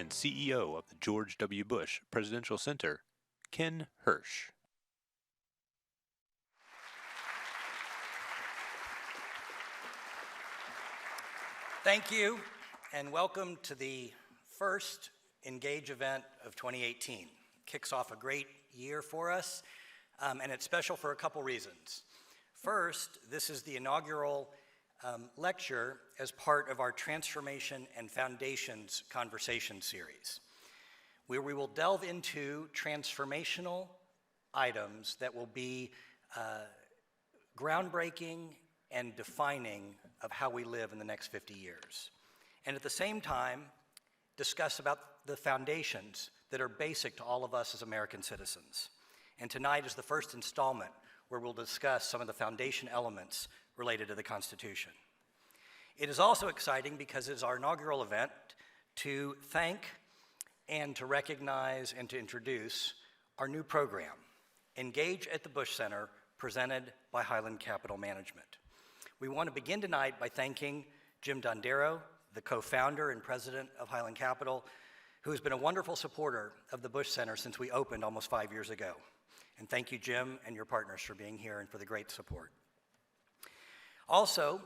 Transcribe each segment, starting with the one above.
and CEO of the George W. Bush Presidential Center, Ken Hirsch. Thank you, and welcome to the first Engage event of 2018. Kicks off a great year for us, and it's special for a couple reasons. First, this is the inaugural lecture as part of our Transformation and Foundations Conversation series, where we will delve into transformational items that will be groundbreaking and defining of how we live in the next 50 years. And at the same time, discuss about the foundations that are basic to all of us as American citizens. And tonight is the first installment where we'll discuss some of the foundation elements related to the Constitution. It is also exciting because it's our inaugural event to thank and to recognize and to introduce our new program, Engage at the Bush Center, presented by Highland Capital Management. We want to begin tonight by thanking Jim Dondero, the co-founder and president of Highland Capital, who has been a wonderful supporter of the Bush Center since we opened almost 5 years ago. And thank you, Jim, and your partners for being here and for the great support. Also,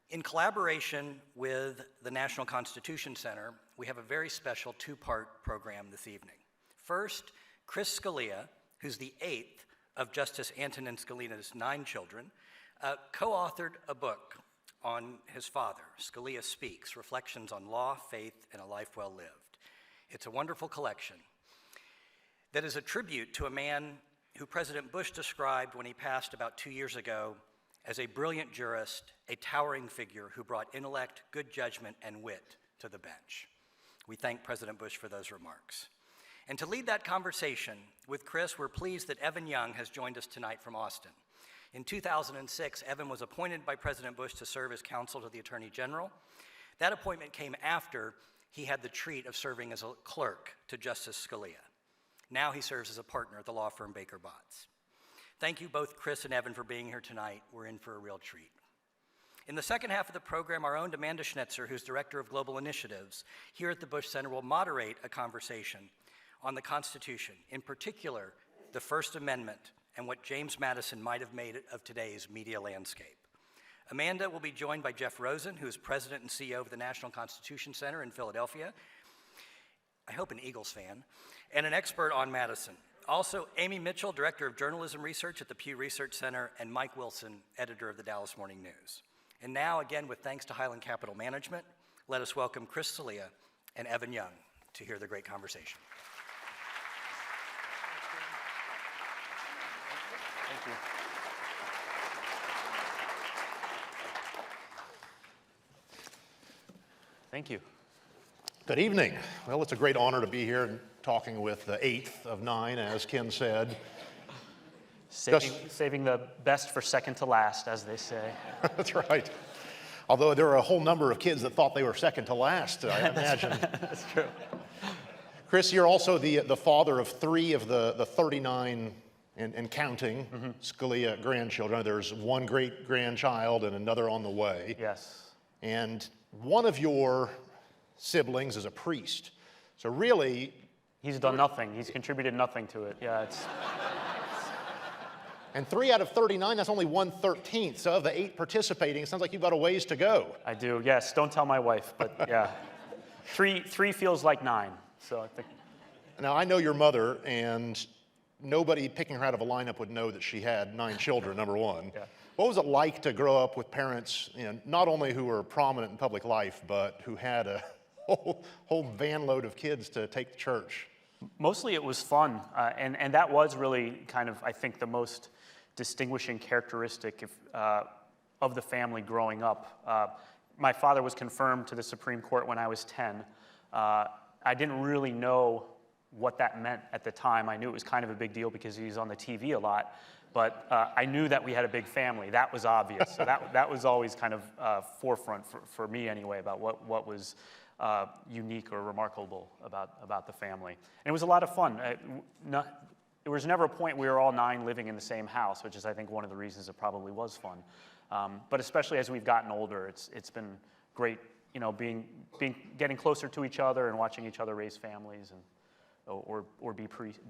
in collaboration with the National Constitution Center, we have a very special two-part program this evening. First, Chris Scalia, who's the 8th of Justice Antonin Scalia's 9 children, co-authored a book on his father, Scalia Speaks, Reflections on Law, Faith, and a Life Well Lived. It's a wonderful collection that is a tribute to a man who President Bush described when he passed about 2 years ago as a brilliant jurist, a towering figure who brought intellect, good judgment, and wit to the bench. We thank President Bush for those remarks. And to lead that conversation with Chris, we're pleased that Evan Young has joined us tonight from Austin. In 2006, Evan was appointed by President Bush to serve as counsel to the Attorney General. That appointment came after he had the treat of serving as a clerk to Justice Scalia. Now he serves as a partner at the law firm Baker Botts. Thank you both, Chris and Evan, for being here tonight. We're in for a real treat. In the second half of the program, our own Amanda Schnitzer, who's Director of Global Initiatives here at the Bush Center, will moderate a conversation on the Constitution, in particular, the First Amendment, and what James Madison might have made of today's media landscape. Amanda will be joined by Jeff Rosen, who is President and CEO of the National Constitution Center in Philadelphia, I hope an Eagles fan, and an expert on Madison. Also, Amy Mitchell, Director of Journalism Research at the Pew Research Center, and Mike Wilson, Editor of the Dallas Morning News. And now, again, with thanks to Highland Capital Management, let us welcome Chris Scalia and Evan Young to hear the great conversation. Thank you. Thank you. Good evening. Well, it's a great honor to be here and talking with the 8th of 9, as Ken said. Saving the best for second to last, as they say. That's right. Although there are a whole number of kids that thought they were second to last, I imagine. That's true. Chris, you're also the father of 3 of the 39 and counting Scalia grandchildren. There's 1 great-grandchild and another on the way. Yes. And one of your siblings is a priest. So really... He's done nothing. He's contributed nothing to it. Yeah, it's... And 3 out of 39, that's only 1/13. So of the 8 participating, it sounds like you've got a ways to go. I do, yes. Don't tell my wife, but yeah. 3 feels like 9, so I think... Now, I know your mother, and nobody picking her out of a lineup would know that she had 9 children, number one. Yeah. What was it like to grow up with parents, not only who were prominent in public life, but who had a whole van load of kids to take to church? Mostly it was fun, and that was really kind of, I think, the most distinguishing characteristic of the family growing up. My father was confirmed to the Supreme Court when I was 10. I didn't really know what that meant at the time. I knew it was kind of a big deal because he was on the TV a lot, but I knew that we had a big family. That was obvious. So that was always kind of forefront for me anyway, about what was unique or remarkable about the family. And it was a lot of fun. There was never a point we were all 9 living in the same house, which is, I think, one of the reasons it probably was fun. But especially as we've gotten older, it's been great getting closer to each other and watching each other raise families, and or be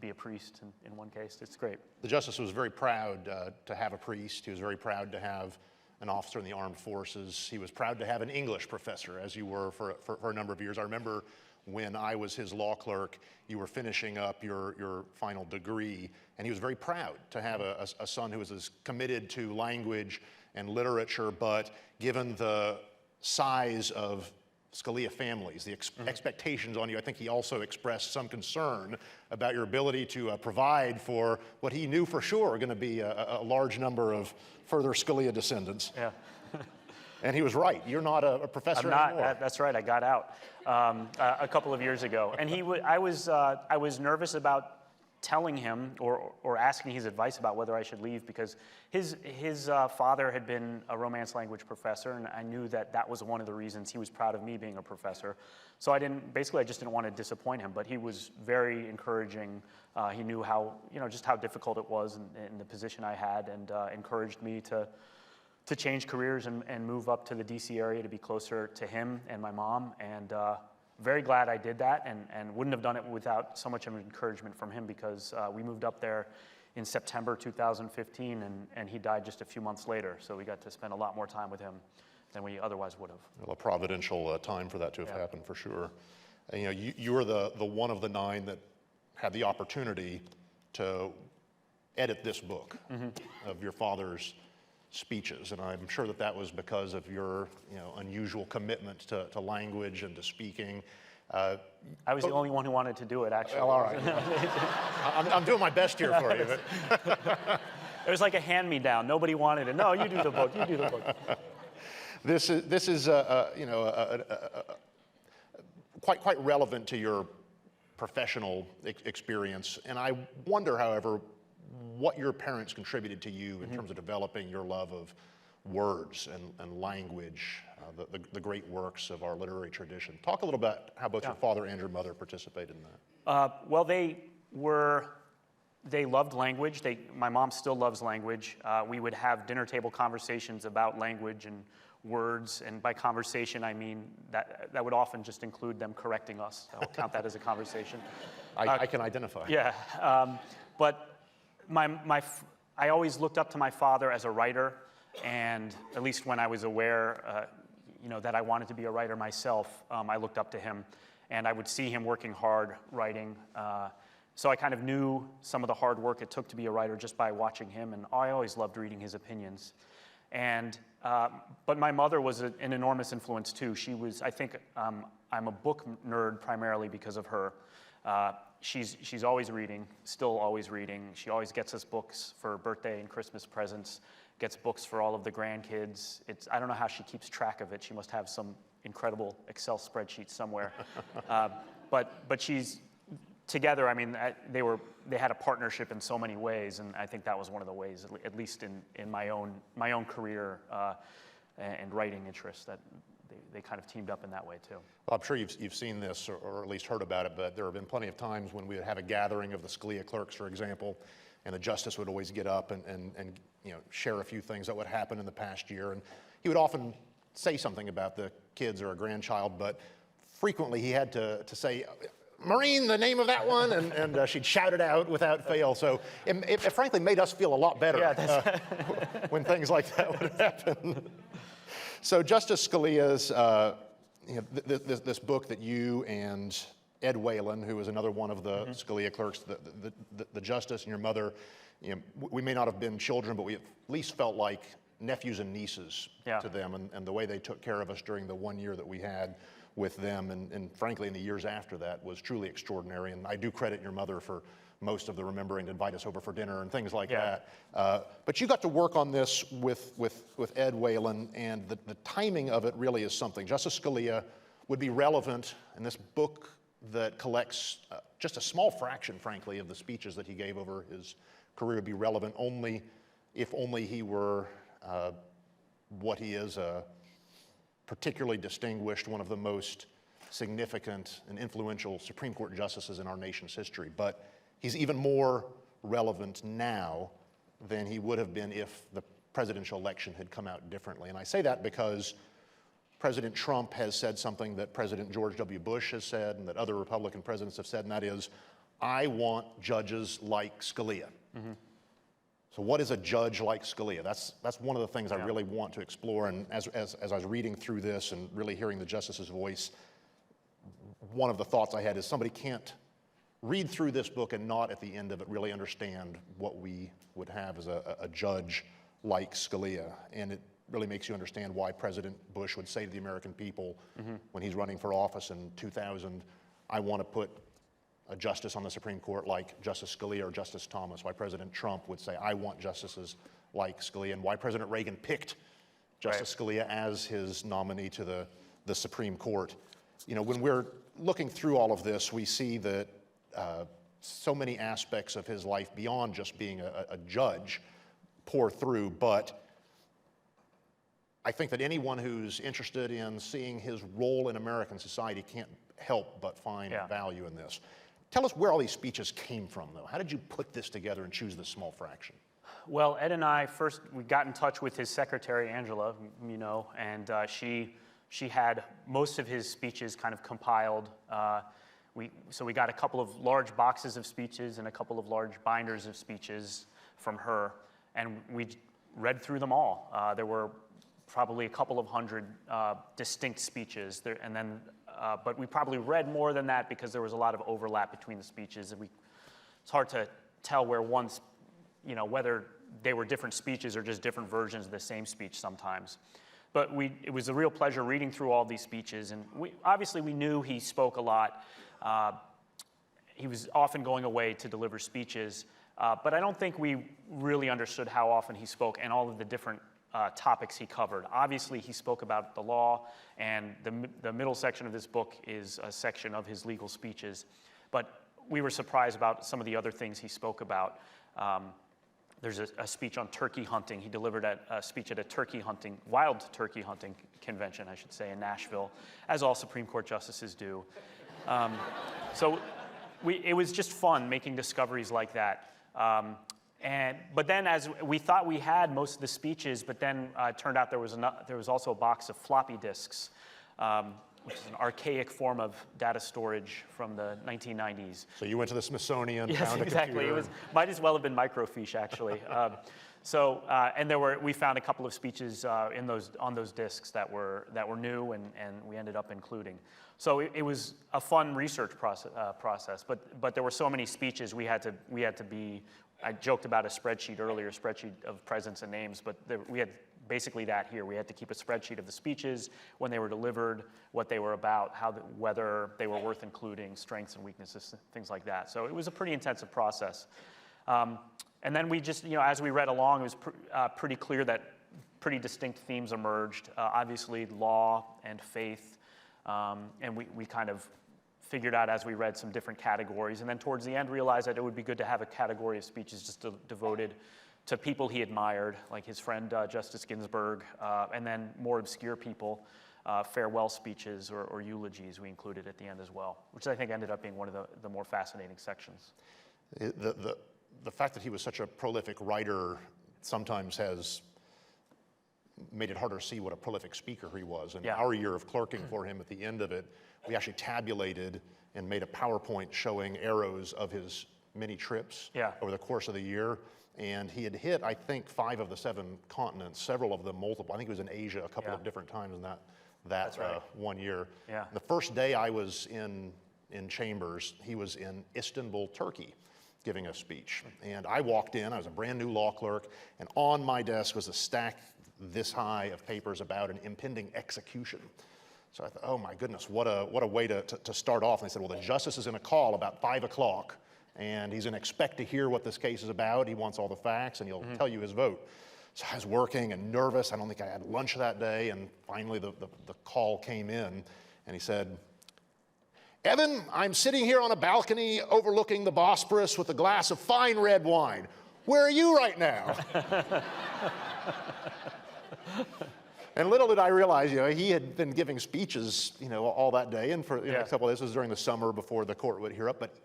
a priest in one case. It's great. The Justice was very proud to have a priest. He was very proud to have an officer in the armed forces. He was proud to have an English professor, as you were for a number of years. I remember when I was his law clerk, you were finishing up your final degree, and he was very proud to have a son who was as committed to language and literature, but given the size of Scalia families, the expectations on you, I think he also expressed some concern about your ability to provide for what he knew for sure were going to be a large number of further Scalia descendants. Yeah. And he was right. You're not a professor I'm not. anymore. That's right. I got out a couple of years ago, and I was nervous about telling him or asking his advice about whether I should leave, because his father had been a Romance language professor, and I knew that was one of the reasons he was proud of me being a professor. So I just didn't want to disappoint him, but he was very encouraging. He knew just how difficult it was in the position I had, and encouraged me to change careers and move up to the DC area to be closer to him and my mom, and very glad I did that, and wouldn't have done it without so much of encouragement from him, because we moved up there in September 2015, and he died just a few months later, so we got to spend a lot more time with him than we otherwise would have. Well, a providential time for that to have happened, for sure. And, you were the one of the 9 that had the opportunity to edit this book of your father's speeches, and I'm sure that was because of your unusual commitment to language and to speaking. I was the only one who wanted to do it, actually. Well, all right. I'm doing my best here for you. It was like a hand-me-down. Nobody wanted it. No, you do the book. You do the book. This is quite relevant to your professional experience, and I wonder, however, what your parents contributed to you in terms of developing your love of words and language, the great works of our literary tradition. Talk a little about how both your father and your mother participated in that. Well, they loved language. My mom still loves language. We would have dinner table conversations about language and words, and by conversation I mean that would often just include them correcting us. I'll count that as a conversation. I can identify. Yeah, but I always looked up to my father as a writer, and at least when I was aware, that I wanted to be a writer myself, I looked up to him, and I would see him working hard writing. So I kind of knew some of the hard work it took to be a writer just by watching him, and I always loved reading his opinions. But my mother was an enormous influence too. She was, I think, I'm a book nerd primarily because of her. She's always reading, still always reading. She always gets us books for birthday and Christmas presents, gets books for all of the grandkids. I don't know how she keeps track of it. She must have some incredible Excel spreadsheet somewhere. But she's, together, I mean, they had a partnership in so many ways, and I think that was one of the ways, at least in my own career and writing interests, that they kind of teamed up in that way too. Well, I'm sure you've seen this or at least heard about it, but there have been plenty of times when we would have a gathering of the Scalia clerks, for example, and the justice would always get up and share a few things that would happen in the past year, and he would often say something about the kids or a grandchild, but frequently he had to say, Maureen, the name of that one, and she'd shout it out without fail. So it frankly made us feel a lot better when things like that would happen. So Justice Scalia's, this book that you and Ed Whalen, who was another one of the Scalia clerks, the justice, and your mother, we may not have been children, but we at least felt like nephews and nieces to them, and the way they took care of us during the 1 year that we had with them, and frankly in the years after that, was truly extraordinary. And I do credit your mother for most of the remembering to invite us over for dinner and things like that. But you got to work on this with Ed Whalen, and the timing of it really is something. Justice Scalia would be relevant in this book that collects just a small fraction, frankly, of the speeches that he gave over his career would be relevant if only he were what he is, particularly distinguished, one of the most significant and influential Supreme Court justices in our nation's history. But he's even more relevant now than he would have been if the presidential election had come out differently. And I say that because President Trump has said something that President George W. Bush has said and that other Republican presidents have said, and that is, I want judges like Scalia. So what is a judge like Scalia? That's one of the things I really want to explore, and as I was reading through this and really hearing the justice's voice, one of the thoughts I had is somebody can't read through this book and not at the end of it really understand what we would have as a judge like Scalia. And it really makes you understand why President Bush would say to the American people when he's running for office in 2000, I want to put a justice on the Supreme Court like Justice Scalia or Justice Thomas, why President Trump would say, I want justices like Scalia, and why President Reagan picked Justice Scalia as his nominee to the Supreme Court. You know, when we're looking through all of this, we see that so many aspects of his life beyond just being a judge pour through, but I think that anyone who's interested in seeing his role in American society can't help but find value in this. Tell us where all these speeches came from, though. How did you put this together and choose this small fraction? Well, Ed and I we got in touch with his secretary, Angela, you know, and she had most of his speeches kind of compiled. So we got a couple of large boxes of speeches and a couple of large binders of speeches from her, and we read through them all. There were probably a couple of hundred distinct speeches, but we probably read more than that because there was a lot of overlap between the speeches, and it's hard to tell whether they were different speeches or just different versions of the same speech sometimes. But it was a real pleasure reading through all these speeches, and obviously we knew he spoke a lot. He was often going away to deliver speeches, but I don't think we really understood how often he spoke and all of the different topics he covered. Obviously, he spoke about the law, and the middle section of this book is a section of his legal speeches. But we were surprised about some of the other things he spoke about. There's a speech on turkey hunting. He delivered a speech at a wild turkey hunting convention, I should say, in Nashville, as all Supreme Court justices do. It was just fun making discoveries like that. But then, as we thought we had most of the speeches, but then it turned out there was also a box of floppy disks, which is an archaic form of data storage from the 1990s. So you went to the Smithsonian, yes, found a exactly. computer. Might as well have been microfiche, actually. And we found a couple of speeches on those disks that were new, and we ended up including. So it was a fun research process. But there were so many speeches we had to be. I joked about a spreadsheet earlier, spreadsheet of presidents and names, but we had basically that here. We had to keep a spreadsheet of the speeches, when they were delivered, what they were about, whether they were worth including, strengths and weaknesses, things like that. So it was a pretty intensive process. And then we just, as we read along, it was pretty clear that pretty distinct themes emerged. Obviously, law and faith, and we kind of figured out as we read some different categories, and then towards the end realized that it would be good to have a category of speeches just devoted to people he admired, like his friend Justice Ginsburg, and then more obscure people, farewell speeches or eulogies we included at the end as well, which I think ended up being one of the more fascinating sections. The fact that he was such a prolific writer sometimes has made it harder to see what a prolific speaker he was. And our year of clerking for him, at the end of it, we actually tabulated and made a PowerPoint showing arrows of his many trips over the course of the year. And he had hit, I think, 5 of the 7 continents, several of them multiple. I think he was in Asia a couple of different times in that one year. Yeah. The first day I was in chambers, he was in Istanbul, Turkey, giving a speech. And I walked in, I was a brand new law clerk, and on my desk was a stack this high of papers about an impending execution. So I thought, oh my goodness, what a way to start off. And they said, well, the justice is going to call about 5 o'clock, and he's going to expect to hear what this case is about. He wants all the facts, and he'll tell you his vote. So I was working and nervous. I don't think I had lunch that day, and finally the call came in, and he said, Evan, I'm sitting here on a balcony overlooking the Bosporus with a glass of fine red wine. Where are you right now? And little did I realize, he had been giving speeches, all that day, and for the next couple of days, this was during the summer before the court would hear up, but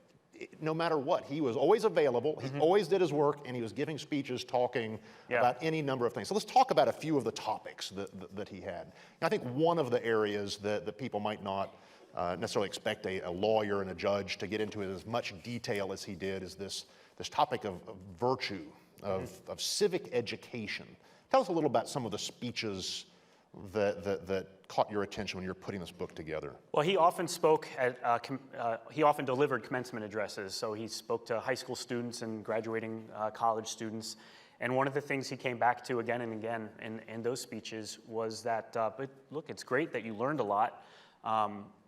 no matter what, he was always available, he always did his work, and he was giving speeches talking about any number of things. So let's talk about a few of the topics that he had. And I think one of the areas that people might not necessarily expect a lawyer and a judge to get into in as much detail as he did is this topic of virtue, of civic education. Tell us a little about some of the speeches that caught your attention when you were putting this book together. Well, he often spoke at, he often delivered commencement addresses. So he spoke to high school students and graduating college students. And one of the things he came back to again and again in those speeches was that, but look, it's great that you learned a lot.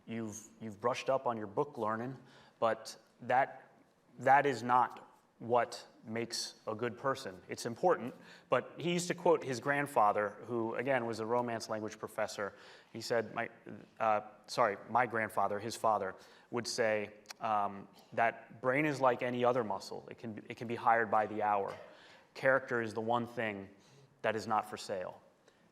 You've brushed up on your book learning, but that is not what makes a good person. It's important, but he used to quote his grandfather, who again was a Romance language professor. He said, my grandfather, his father, would say that brain is like any other muscle. It can be hired by the hour. Character is the one thing that is not for sale.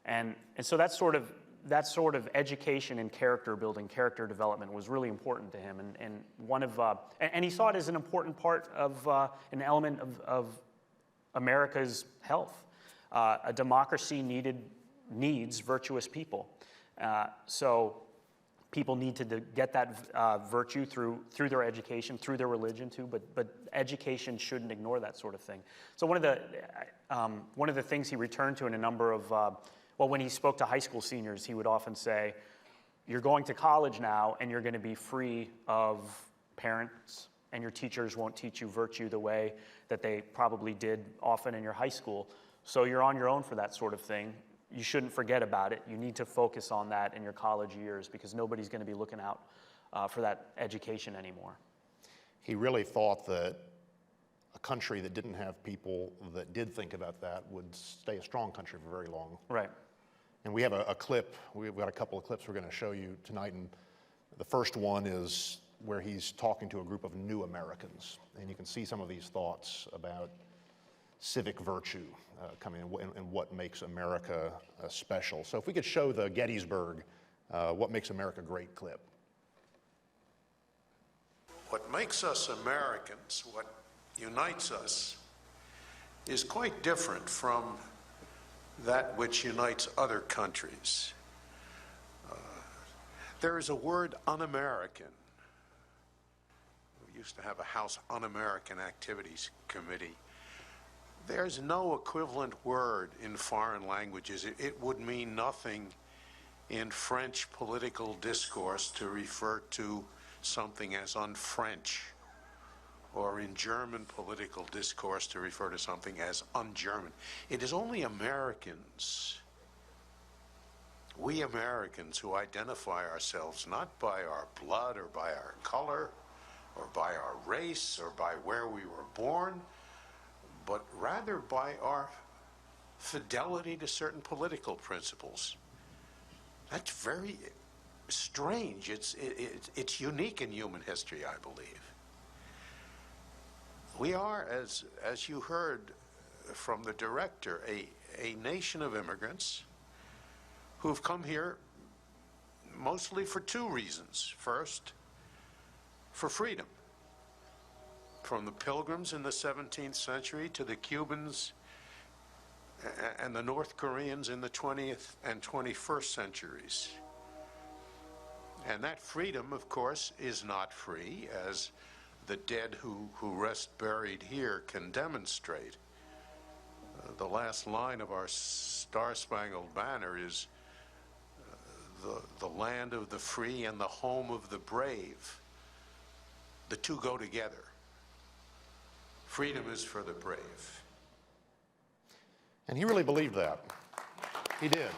And so that sort of education and character building, character development was really important to him, and he saw it as an important part of an element of America's health. A democracy needs virtuous people. So people need to get that virtue through their education, through their religion too. But education shouldn't ignore that sort of thing. So one of the things he returned to in a number of well, when he spoke to high school seniors, he would often say, you're going to college now, and you're going to be free of parents, and your teachers won't teach you virtue the way that they probably did often in your high school. So you're on your own for that sort of thing. You shouldn't forget about it. You need to focus on that in your college years because nobody's going to be looking out for that education anymore. He really thought that a country that didn't have people that did think about that would stay a strong country for very long. Right. And we have a clip, we've got a couple of clips we're going to show you tonight, and the first one is where he's talking to a group of new Americans, and you can see some of these thoughts about civic virtue coming in and what makes America special. So if we could show the Gettysburg, What Makes America Great clip. What makes us Americans, what unites us, is quite different from that which unites other countries. There is a word un-American. We used to have a House Un-American Activities Committee. There's no equivalent word in foreign languages. It would mean nothing in French political discourse to refer to something as un-French, or in German political discourse to refer to something as un-German. It is only Americans, we Americans, who identify ourselves not by our blood or by our color or by our race or by where we were born, but rather by our fidelity to certain political principles. That's very strange. It's unique in human history, I believe. We are, as you heard from the director, a nation of immigrants who've come here mostly for two reasons. First, for freedom. From the Pilgrims in the 17th century to the Cubans and the North Koreans in the 20th and 21st centuries. And that freedom, of course, is not free, as the dead who rest buried here can demonstrate. The last line of our Star-Spangled Banner is the land of the free and the home of the brave. The two go together. Freedom is for the brave. And he really believed that. He did.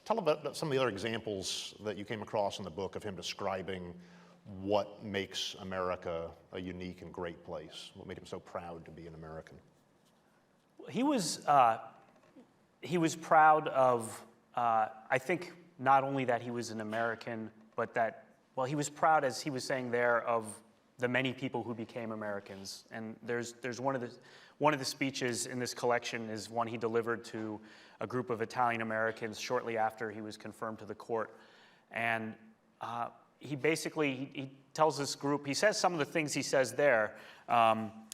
Tell about some of the other examples that you came across in the book of him describing what makes America a unique and great place, what made him so proud to be an American. He was proud of, I think, not only that he was an American, but that, well, he was proud, as he was saying there, of the many people who became Americans. And there's one of the speeches in this collection is one he delivered to a group of Italian Americans shortly after he was confirmed to the court. And he basically, he tells this group, he says some of the things he says there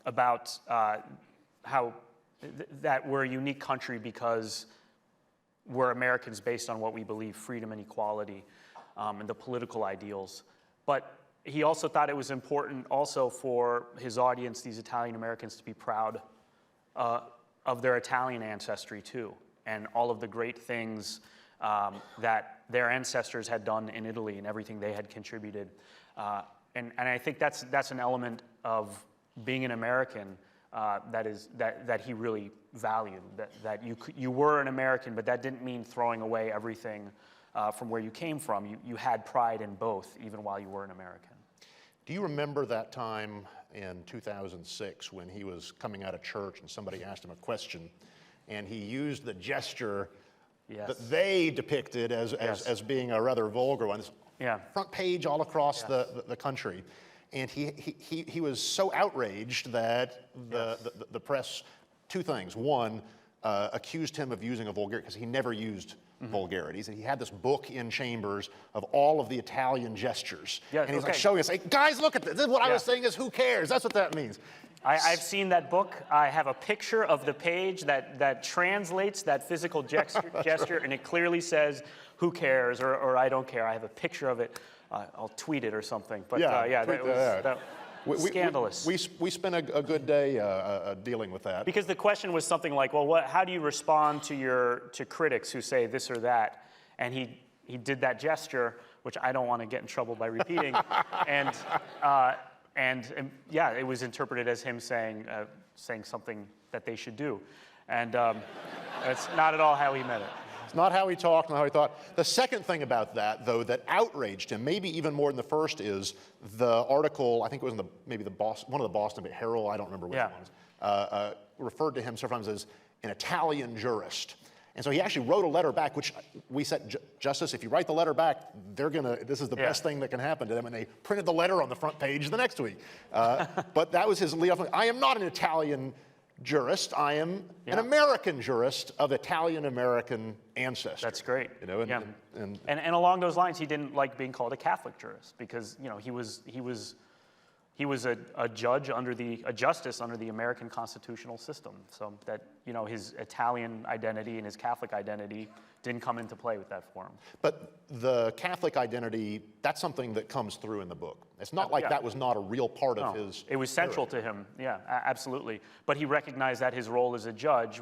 about how that we're a unique country because we're Americans based on what we believe, freedom and equality, and the political ideals. But he also thought it was important also for his audience, these Italian Americans, to be proud of their Italian ancestry too, and all of the great things that their ancestors had done in Italy and everything they had contributed. And I think that's an element of being an American that he really valued, that you were an American, but that didn't mean throwing away everything from where you came from. You had pride in both, even while you were an American. Do you remember that time in 2006 when he was coming out of church and somebody asked him a question, and he used the gesture that they depicted as being a rather vulgar one? Front page all across the country. And he was so outraged that the press, two things. One, accused him of using a vulgarity, because he never used vulgarities. And he had this book in chambers of all of the Italian gestures. And he's like showing us, hey, guys, look at this. This is what I was saying is who cares? That's what that means. I've seen that book. I have a picture of the page that translates that physical gesture, and it clearly says, who cares, or I don't care. I have a picture of it. I'll tweet it or something. But that was scandalous. We spent a good day dealing with that. Because the question was something like, well, how do you respond to critics who say this or that? And he did that gesture, which I don't want to get in trouble by repeating. and it was interpreted as him saying something that they should do. And that's not at all how he meant it. It's not how he talked, not how he thought. The second thing about that, though, that outraged him, maybe even more than the first, is the article, I think it was in one of the Boston Herald, I don't remember which ones, referred to him several times as an Italian jurist. And so he actually wrote a letter back, which we said, Justice, if you write the letter back, this is the best thing that can happen to them. And they printed the letter on the front page the next week. But that was his lead-off. I am not an Italian jurist. I am an American jurist of Italian-American ancestry. That's great. You know, and along those lines, he didn't like being called a Catholic jurist because he was a judge a justice under the American constitutional system. So that his Italian identity and his Catholic identity didn't come into play with that for him. But the Catholic identity, that's something that comes through in the book. It's not like that was not a real part of his. It was central to him, absolutely. But he recognized that his role as a judge,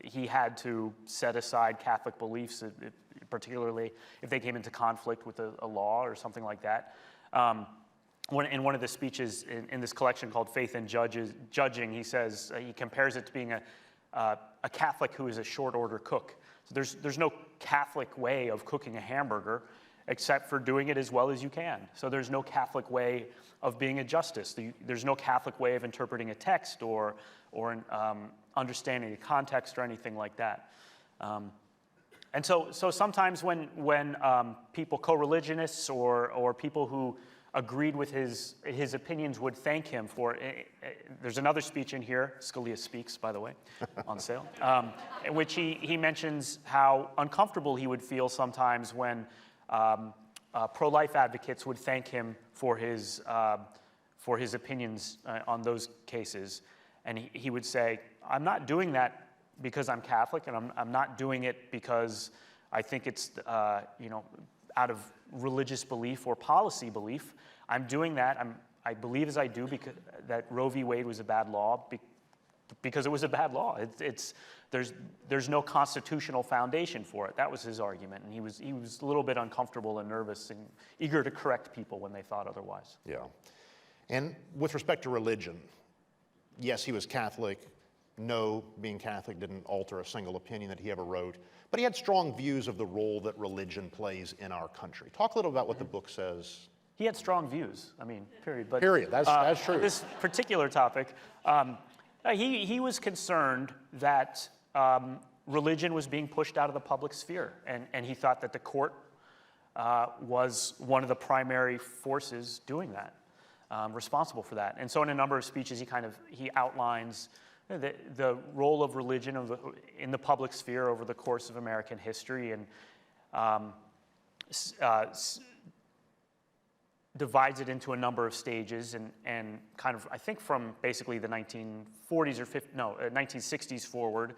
he had to set aside Catholic beliefs, particularly if they came into conflict with a law or something like that. In one of the speeches in this collection called Faith in Judging, he says, he compares it to being a Catholic who is a short order cook. So there's no Catholic way of cooking a hamburger except for doing it as well as you can. So there's no Catholic way of being a justice. There's no Catholic way of interpreting a text or understanding the context or anything like that. And so sometimes when people, co-religionists or people who agreed with his opinions would thank him for it. There's another speech in here, Scalia Speaks, by the way, on sale, in which he mentions how uncomfortable he would feel sometimes when pro-life advocates would thank him for his opinions on those cases. And he would say, I'm not doing that because I'm Catholic, and I'm not doing it because I think it's out of religious belief or policy belief. I'm doing that. I believe as I do because that Roe v. Wade was a bad law because it was a bad law. There's no constitutional foundation for it. That was his argument, and he was a little bit uncomfortable and nervous and eager to correct people when they thought otherwise. Yeah, and with respect to religion, yes, he was Catholic. No, being Catholic didn't alter a single opinion that he ever wrote. But he had strong views of the role that religion plays in our country. Talk a little about what the book says. He had strong views, period. But, period, that's true. This particular topic, he was concerned that religion was being pushed out of the public sphere. And he thought that the court was one of the primary forces doing that, responsible for that. And so in a number of speeches, he outlines the role of religion in the public sphere over the course of American history, and divides it into a number of stages and kind of, I think from basically the 1940s or 1960s forward,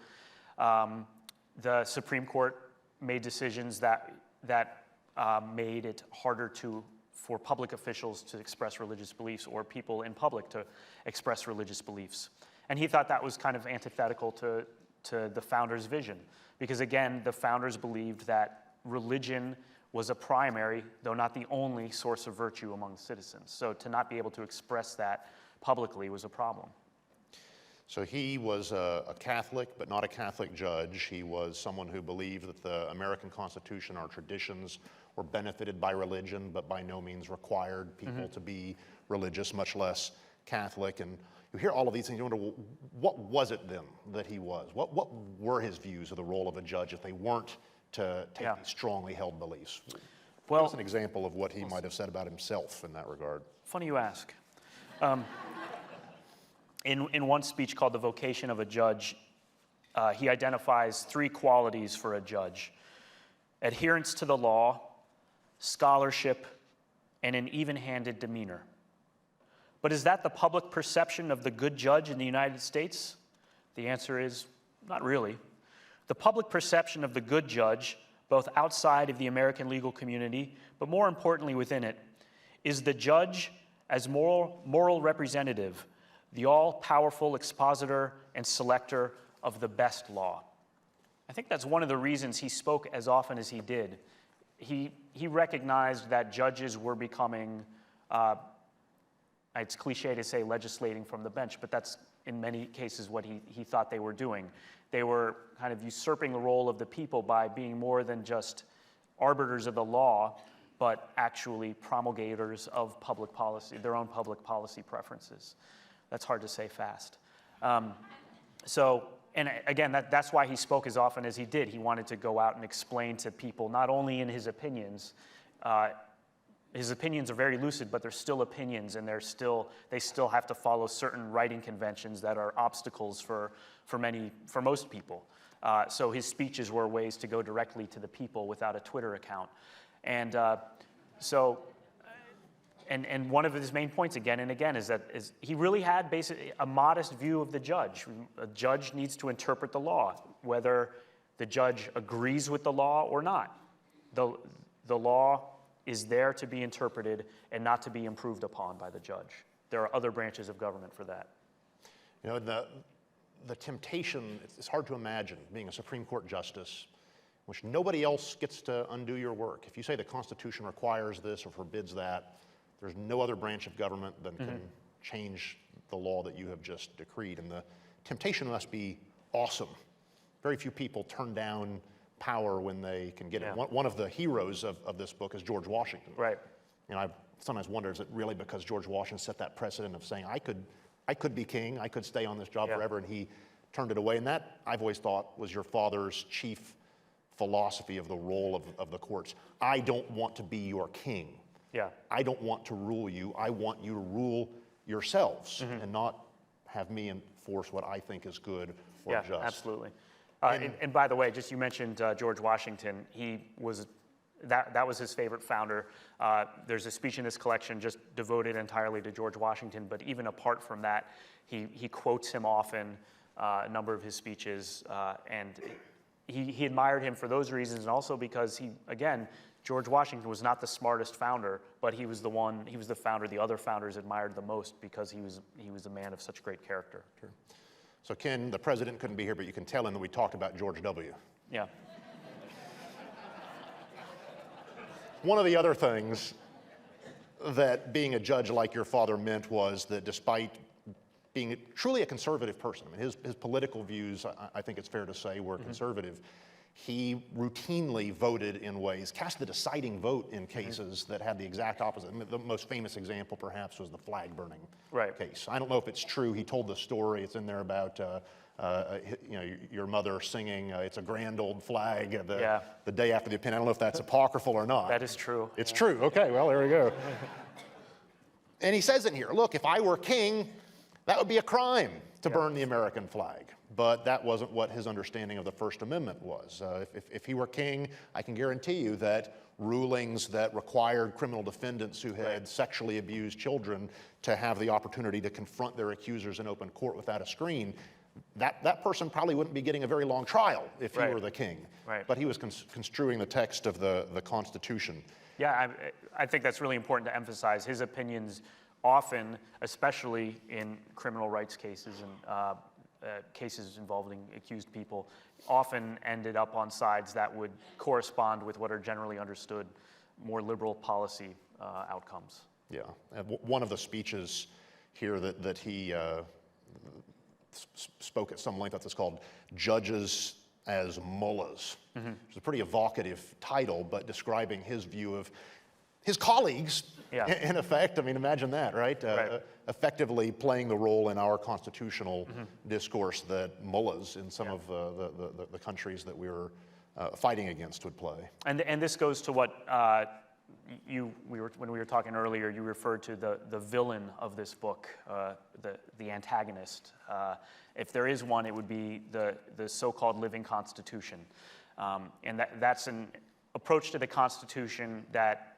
the Supreme Court made decisions that made it harder for public officials to express religious beliefs or people in public to express religious beliefs. And he thought that was kind of antithetical to the founders' vision, because again, the founders believed that religion was a primary, though not the only, source of virtue among citizens. So to not be able to express that publicly was a problem. So he was a Catholic, but not a Catholic judge. He was someone who believed that the American Constitution, our traditions, were benefited by religion, but by no means required people to be religious, much less Catholic. And you hear all of these things, you wonder, well, what was it then that he was? What were his views of the role of a judge if they weren't to take these strongly held beliefs? Well, give us an example of what he might have said about himself in that regard. Funny you ask. In one speech called The Vocation of a Judge, he identifies 3 qualities for a judge: adherence to the law, scholarship, and an even-handed demeanor. But is that the public perception of the good judge in the United States? The answer is not really. The public perception of the good judge, both outside of the American legal community, but more importantly within it, is the judge as moral representative, the all-powerful expositor and selector of the best law. I think that's one of the reasons he spoke as often as he did. He recognized that judges were becoming, it's cliche to say legislating from the bench, but that's in many cases what he thought they were doing. They were kind of usurping the role of the people by being more than just arbiters of the law, but actually promulgators of public policy, their own public policy preferences. That's hard to say fast. And again, that's why he spoke as often as he did. He wanted to go out and explain to people, not only in his opinions are very lucid, but they're still opinions, and they still have to follow certain writing conventions that are obstacles for most people. So his speeches were ways to go directly to the people without a Twitter account. And one of his main points again and again is that he really had basically a modest view of the judge. A judge needs to interpret the law, whether the judge agrees with the law or not. The law is there to be interpreted and not to be improved upon by the judge. There are other branches of government for that. You know, the temptation, it's hard to imagine being a Supreme Court justice, which nobody else gets to undo your work. If you say the Constitution requires this or forbids that, there's no other branch of government that can change the law that you have just decreed. And the temptation must be awesome. Very few people turn down power when they can get it. One of the heroes of this book is George Washington. Right. And I sometimes wonder, is it really because George Washington set that precedent of saying, I could be king, I could stay on this job forever, and he turned it away. And that, I've always thought, was your father's chief philosophy of the role of the courts. I don't want to be your king. Yeah. I don't want to rule you. I want you to rule yourselves and not have me enforce what I think is good or just. Yeah, absolutely. And by the way, just you mentioned George Washington. That was his favorite founder. There's a speech in this collection just devoted entirely to George Washington, but even apart from that, he quotes him often, a number of his speeches, and he admired him for those reasons, and also because George Washington was not the smartest founder, but he was the founder the other founders admired the most because he was a man of such great character. Sure. So Ken, the president couldn't be here, but you can tell him that we talked about George W. Yeah. One of the other things that being a judge like your father meant was that despite being truly a conservative person, I mean, his political views, I think it's fair to say, were conservative. He routinely voted in ways, cast the deciding vote in cases that had the exact opposite. I mean, the most famous example, perhaps, was the flag burning case. I don't know if it's true. He told the story. It's in there about your mother singing "It's a Grand Old Flag" the day after the opinion. I don't know if that's apocryphal or not. That is true. It's true. Okay, well, there we go. And he says in here, look, if I were king, that would be a crime to burn the American flag. But that wasn't what his understanding of the First Amendment was. If he were king, I can guarantee you that rulings that required criminal defendants who had sexually abused children to have the opportunity to confront their accusers in open court without a screen, that person probably wouldn't be getting a very long trial if he were the king. But he was construing the text of the Constitution. Yeah, I think that's really important to emphasize. His opinions often, especially in criminal rights cases and cases involving accused people, often ended up on sides that would correspond with what are generally understood more liberal policy outcomes. Yeah, and one of the speeches here that he spoke at some length, that's called Judges as Mullahs. It's a pretty evocative title, but describing his view of his colleagues, in effect. I mean, imagine that, right? Effectively playing the role in our constitutional discourse that mullahs in some of the countries that we were fighting against would play. And this goes to what when we were talking earlier, you referred to the villain of this book, the antagonist. If there is one, it would be the so-called living Constitution. And that's an approach to the Constitution that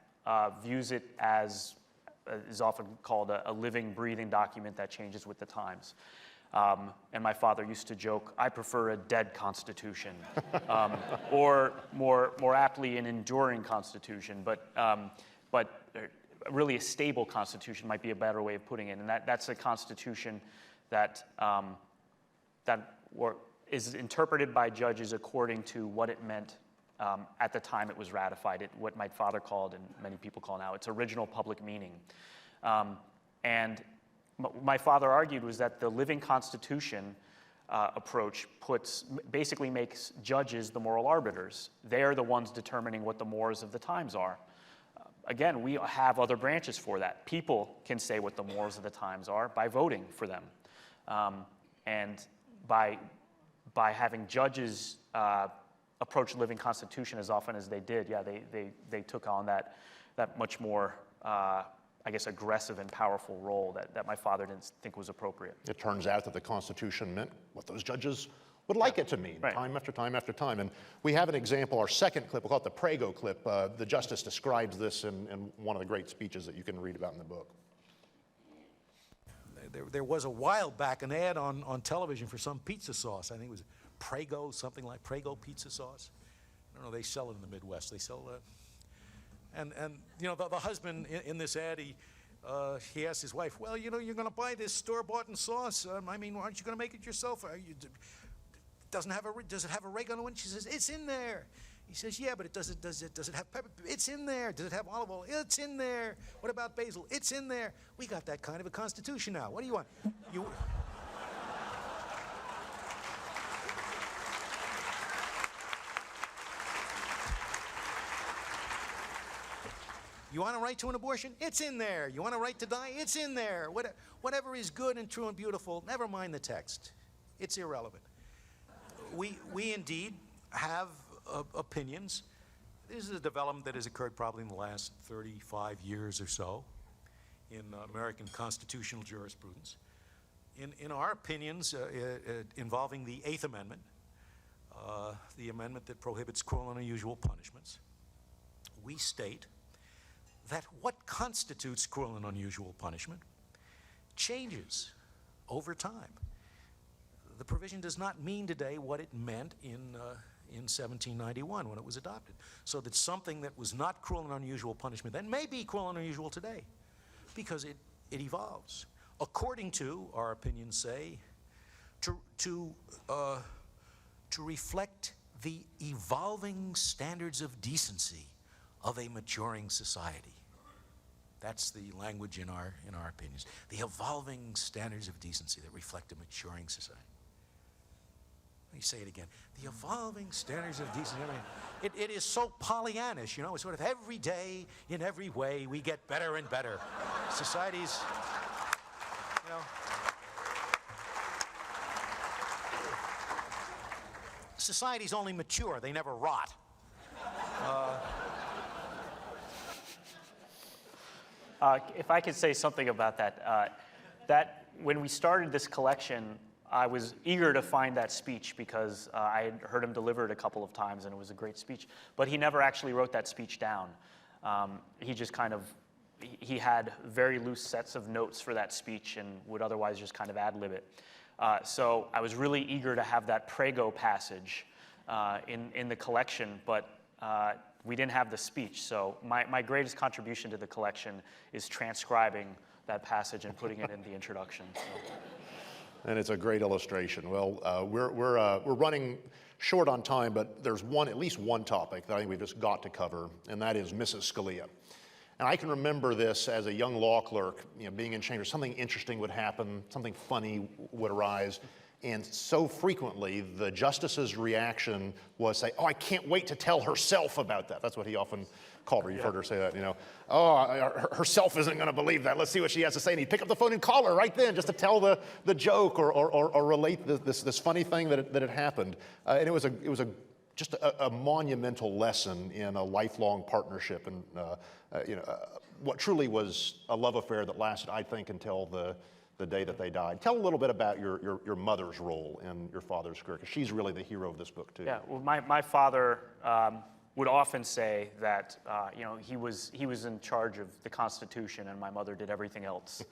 views it as is often called a living, breathing document that changes with the times. And my father used to joke, I prefer a dead constitution, or more aptly an enduring constitution, but really a stable constitution might be a better way of putting it. And that's a constitution that is interpreted by judges according to what it meant at the time it was ratified, what my father called, and many people call now, its original public meaning. And my father argued was that the living Constitution approach basically makes judges the moral arbiters. They're the ones determining what the mores of the times are. Again, we have other branches for that. People can say what the mores of the times are by voting for them. And by having judges approach the living Constitution as often as they did, they took on that much more, I guess, aggressive and powerful role that my father didn't think was appropriate. It turns out that the Constitution meant what those judges would like it to mean, time after time after time. And we have an example, our second clip, we'll call it the Prego clip. The Justice describes this in one of the great speeches that you can read about in the book. There was a while back an ad on television for some pizza sauce. I think it was Prego, something like Prego pizza sauce. I don't know, they sell it in the Midwest. They sell and you know, the husband in this ad, he asked his wife, well, you know, you're going to buy this store-bought sauce. I mean, aren't you going to make it yourself? Does it have oregano in it? She says, it's in there. He says, yeah, but does it have pepper? It's in there. Does it have olive oil? It's in there. What about basil? It's in there. We got that kind of a constitution now. What do you want? You want a right to an abortion? It's in there. You want a right to die? It's in there. Whatever is good and true and beautiful, never mind the text. It's irrelevant. We indeed have opinions. This is a development that has occurred probably in the last 35 years or so in American constitutional jurisprudence. In our opinions involving the Eighth Amendment, the amendment that prohibits cruel and unusual punishments, we state that what constitutes cruel and unusual punishment changes over time. The provision does not mean today what it meant in 1791 when it was adopted. So that something that was not cruel and unusual punishment then may be cruel and unusual today because it evolves. According to, our opinions say, to reflect the evolving standards of decency of a maturing society. That's the language in our opinions. The evolving standards of decency that reflect a maturing society. Let me say it again. The evolving standards of decency. It is so Pollyannish, you know, it's sort of every day, in every way, we get better and better. Societies, you know. Societies only mature, they never rot. If I could say something about that, that when we started this collection, I was eager to find that speech because I had heard him deliver it a couple of times, and it was a great speech. But he never actually wrote that speech down. He just kind of, he had very loose sets of notes for that speech and would otherwise just kind of ad-lib it. So I was really eager to have that prego passage in the collection, but we didn't have the speech. So my greatest contribution to the collection is transcribing that passage and putting it in the introduction. So. And it's a great illustration. Well, we're running short on time, but there's at least one topic that I think we've just got to cover, and that is Mrs. Scalia. And I can remember this as a young law clerk, being in chambers. Something interesting would happen, something funny would arise, and so frequently the justice's reaction was say, "Oh, I can't wait to tell herself about that." That's what he often called her. You've heard her say that, "Oh, herself isn't going to believe that. Let's see what she has to say." And he'd pick up the phone and call her right then just to tell the joke or relate this funny thing that had happened. And it was just a monumental lesson in a lifelong partnership and what truly was a love affair that lasted, I think, until the day that they died. Tell a little bit about your mother's role in your father's career, because she's really the hero of this book too. Yeah, well, my father would often say that he was in charge of the Constitution and my mother did everything else.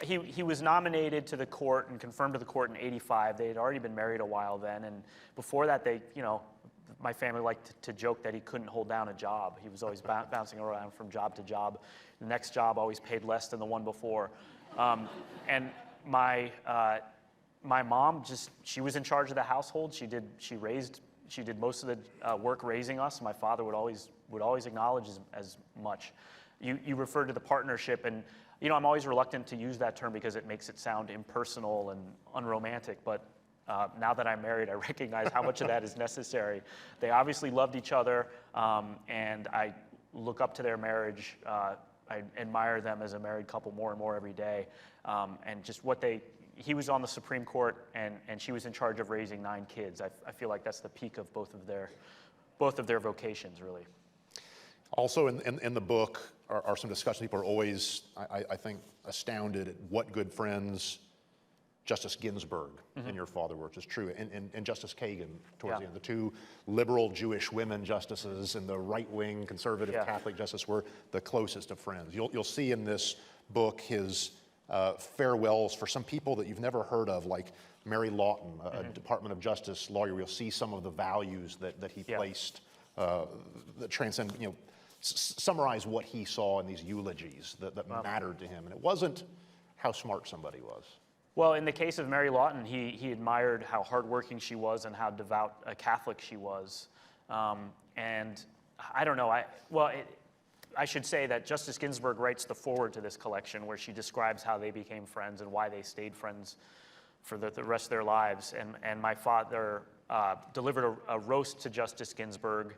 He was nominated to the court and confirmed to the court in '85. They had already been married a while then, and before that, my family liked to joke that he couldn't hold down a job. He was always bouncing around from job to job. The next job always paid less than the one before. And my mom she was in charge of the household. She did most of the work raising us. My father would always acknowledge as much. You referred to the partnership, and I'm always reluctant to use that term because it makes it sound impersonal and unromantic, but now that I'm married, I recognize how much of that is necessary. They obviously loved each other, and I look up to their marriage. I admire them as a married couple more and more every day. And just he was on the Supreme Court, and she was in charge of raising 9 kids. I feel like that's the peak of both of their vocations, really. Also in the book are some discussions. People are always, I think, astounded at what good friends Justice Ginsburg and your father were, which is true, and Justice Kagan towards the end. The 2 liberal Jewish women justices and the right-wing conservative Catholic justice were the closest of friends. You'll see in this book his farewells for some people that you've never heard of, like Mary Lawton, a Department of Justice lawyer. You'll see some of the values that he placed that transcend, summarize what he saw in these eulogies that mattered to him. And it wasn't how smart somebody was. Well, in the case of Mary Lawton, he admired how hardworking she was and how devout a Catholic she was. And I don't know, I should say that Justice Ginsburg writes the foreword to this collection where she describes how they became friends and why they stayed friends for the rest of their lives. And my father delivered a roast to Justice Ginsburg.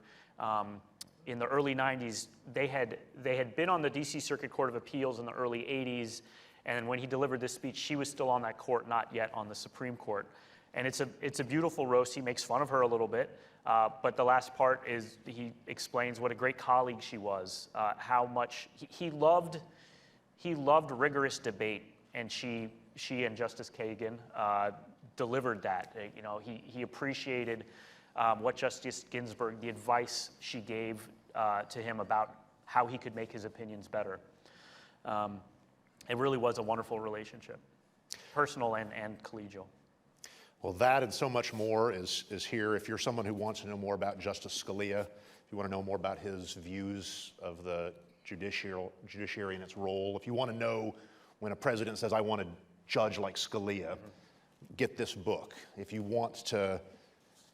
In the early 90s, they had been on the D.C. Circuit Court of Appeals in the early 80s. And when he delivered this speech, she was still on that court, not yet on the Supreme Court. And it's a beautiful roast. He makes fun of her a little bit, but the last part is he explains what a great colleague she was, how much he loved rigorous debate, and she and Justice Kagan delivered that. He appreciated what Justice Ginsburg, the advice she gave to him about how he could make his opinions better. It really was a wonderful relationship, personal and collegial. Well, that and so much more is here. If you're someone who wants to know more about Justice Scalia, if you want to know more about his views of the judiciary and its role, if you want to know when a president says, "I want to judge like Scalia," get this book. If you want to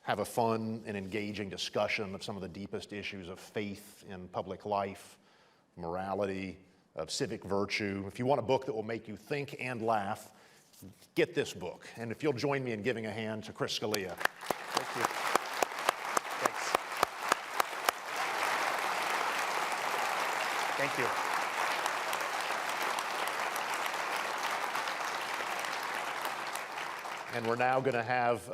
have a fun and engaging discussion of some of the deepest issues of faith in public life, morality, of civic virtue, if you want a book that will make you think and laugh, get this book. And if you'll join me in giving a hand to Chris Scalia. Thank you. Thanks. Thank you. And we're now going to have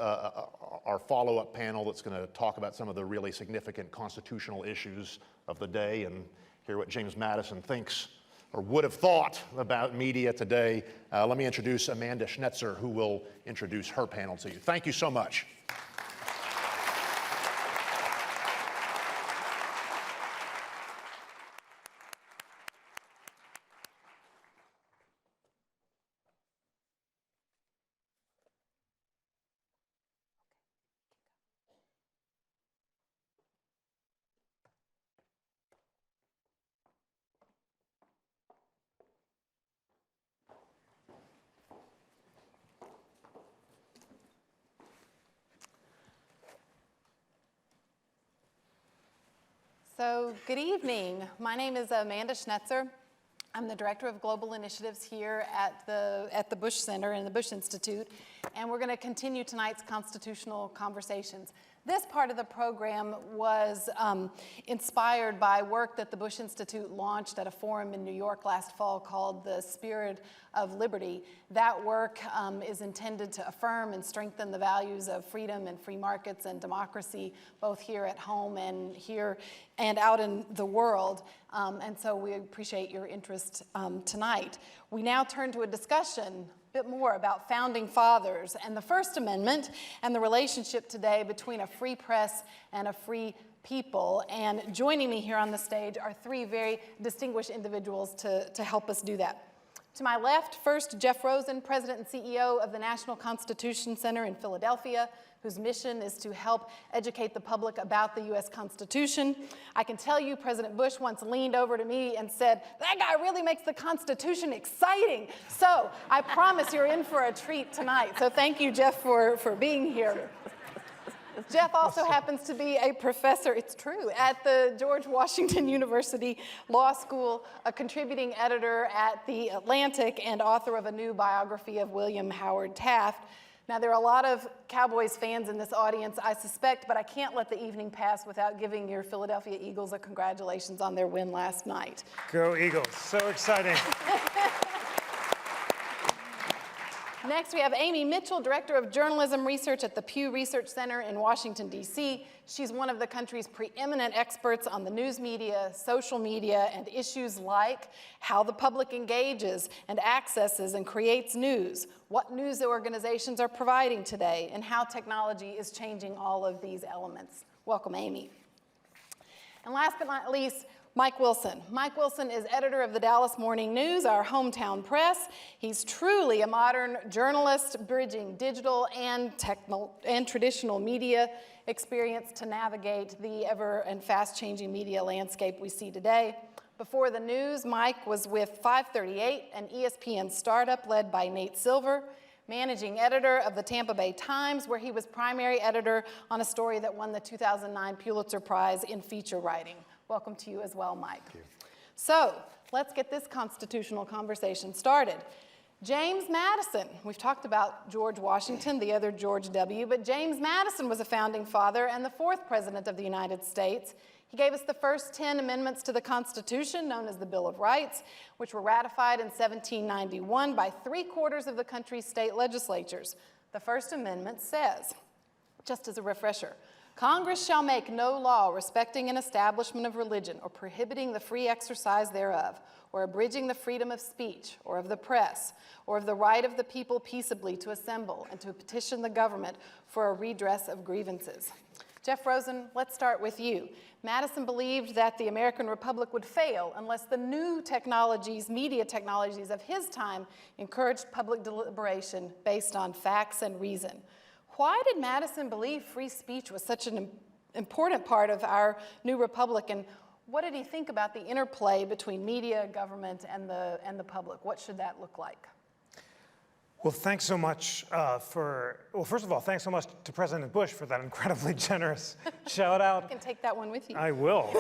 our follow-up panel that's going to talk about some of the really significant constitutional issues of the day and hear what James Madison thinks or would have thought about media today. Let me introduce Amanda Schnetzer, who will introduce her panel to you. Thank you so much. So, good evening. My name is Amanda Schnetzer. I'm the Director of Global Initiatives here at the Bush Center and the Bush Institute, and we're going to continue tonight's constitutional conversations. This part of the program was inspired by work that the Bush Institute launched at a forum in New York last fall called the Spirit of Liberty. That work is intended to affirm and strengthen the values of freedom and free markets and democracy, both here at home and here and out in the world. And so we appreciate your interest tonight. We now turn to a discussion bit more about founding fathers and the First Amendment and the relationship today between a free press and a free people. And joining me here on the stage are three very distinguished individuals to help us do that. To my left, first, Jeff Rosen, President and CEO of the National Constitution Center in Philadelphia, whose mission is to help educate the public about the U.S. Constitution. I can tell you President Bush once leaned over to me and said, "That guy really makes the Constitution exciting." So I promise you're in for a treat tonight. So thank you, Jeff, for being here. Jeff also happens to be a professor, it's true, at the George Washington University Law School, a contributing editor at The Atlantic, and author of a new biography of William Howard Taft. Now, there are a lot of Cowboys fans in this audience, I suspect, but I can't let the evening pass without giving your Philadelphia Eagles a congratulations on their win last night. Go Eagles, so exciting. Next, we have Amy Mitchell, Director of Journalism Research at the Pew Research Center in Washington, D.C. She's one of the country's preeminent experts on the news media, social media, and issues like how the public engages and accesses and creates news, what news organizations are providing today, and how technology is changing all of these elements. Welcome, Amy. And last but not least, Mike Wilson. Mike Wilson is editor of the Dallas Morning News, our hometown press. He's truly a modern journalist, bridging digital and traditional media experience to navigate the ever and fast-changing media landscape we see today. Before the news, Mike was with 538, an ESPN startup led by Nate Silver, managing editor of the Tampa Bay Times, where he was primary editor on a story that won the 2009 Pulitzer Prize in feature writing. Welcome to you as well, Mike. Thank you. So let's get this constitutional conversation started. James Madison, we've talked about George Washington, the other George W., but James Madison was a founding father and the fourth president of the United States. He gave us the first 10 amendments to the Constitution, known as the Bill of Rights, which were ratified in 1791 by 3/4 of the country's state legislatures. The First Amendment says, just as a refresher, Congress shall make no law respecting an establishment of religion or prohibiting the free exercise thereof, or abridging the freedom of speech or of the press, or of the right of the people peaceably to assemble and to petition the government for a redress of grievances. Jeff Rosen, let's start with you. Madison believed that the American Republic would fail unless the new technologies, media technologies of his time, encouraged public deliberation based on facts and reason. Why did Madison believe free speech was such an important part of our new republic, and what did he think about the interplay between media, government, and the public? What should that look like? Well, thanks so much first of all, thanks so much to President Bush for that incredibly generous shout out. You can take that one with you. I will.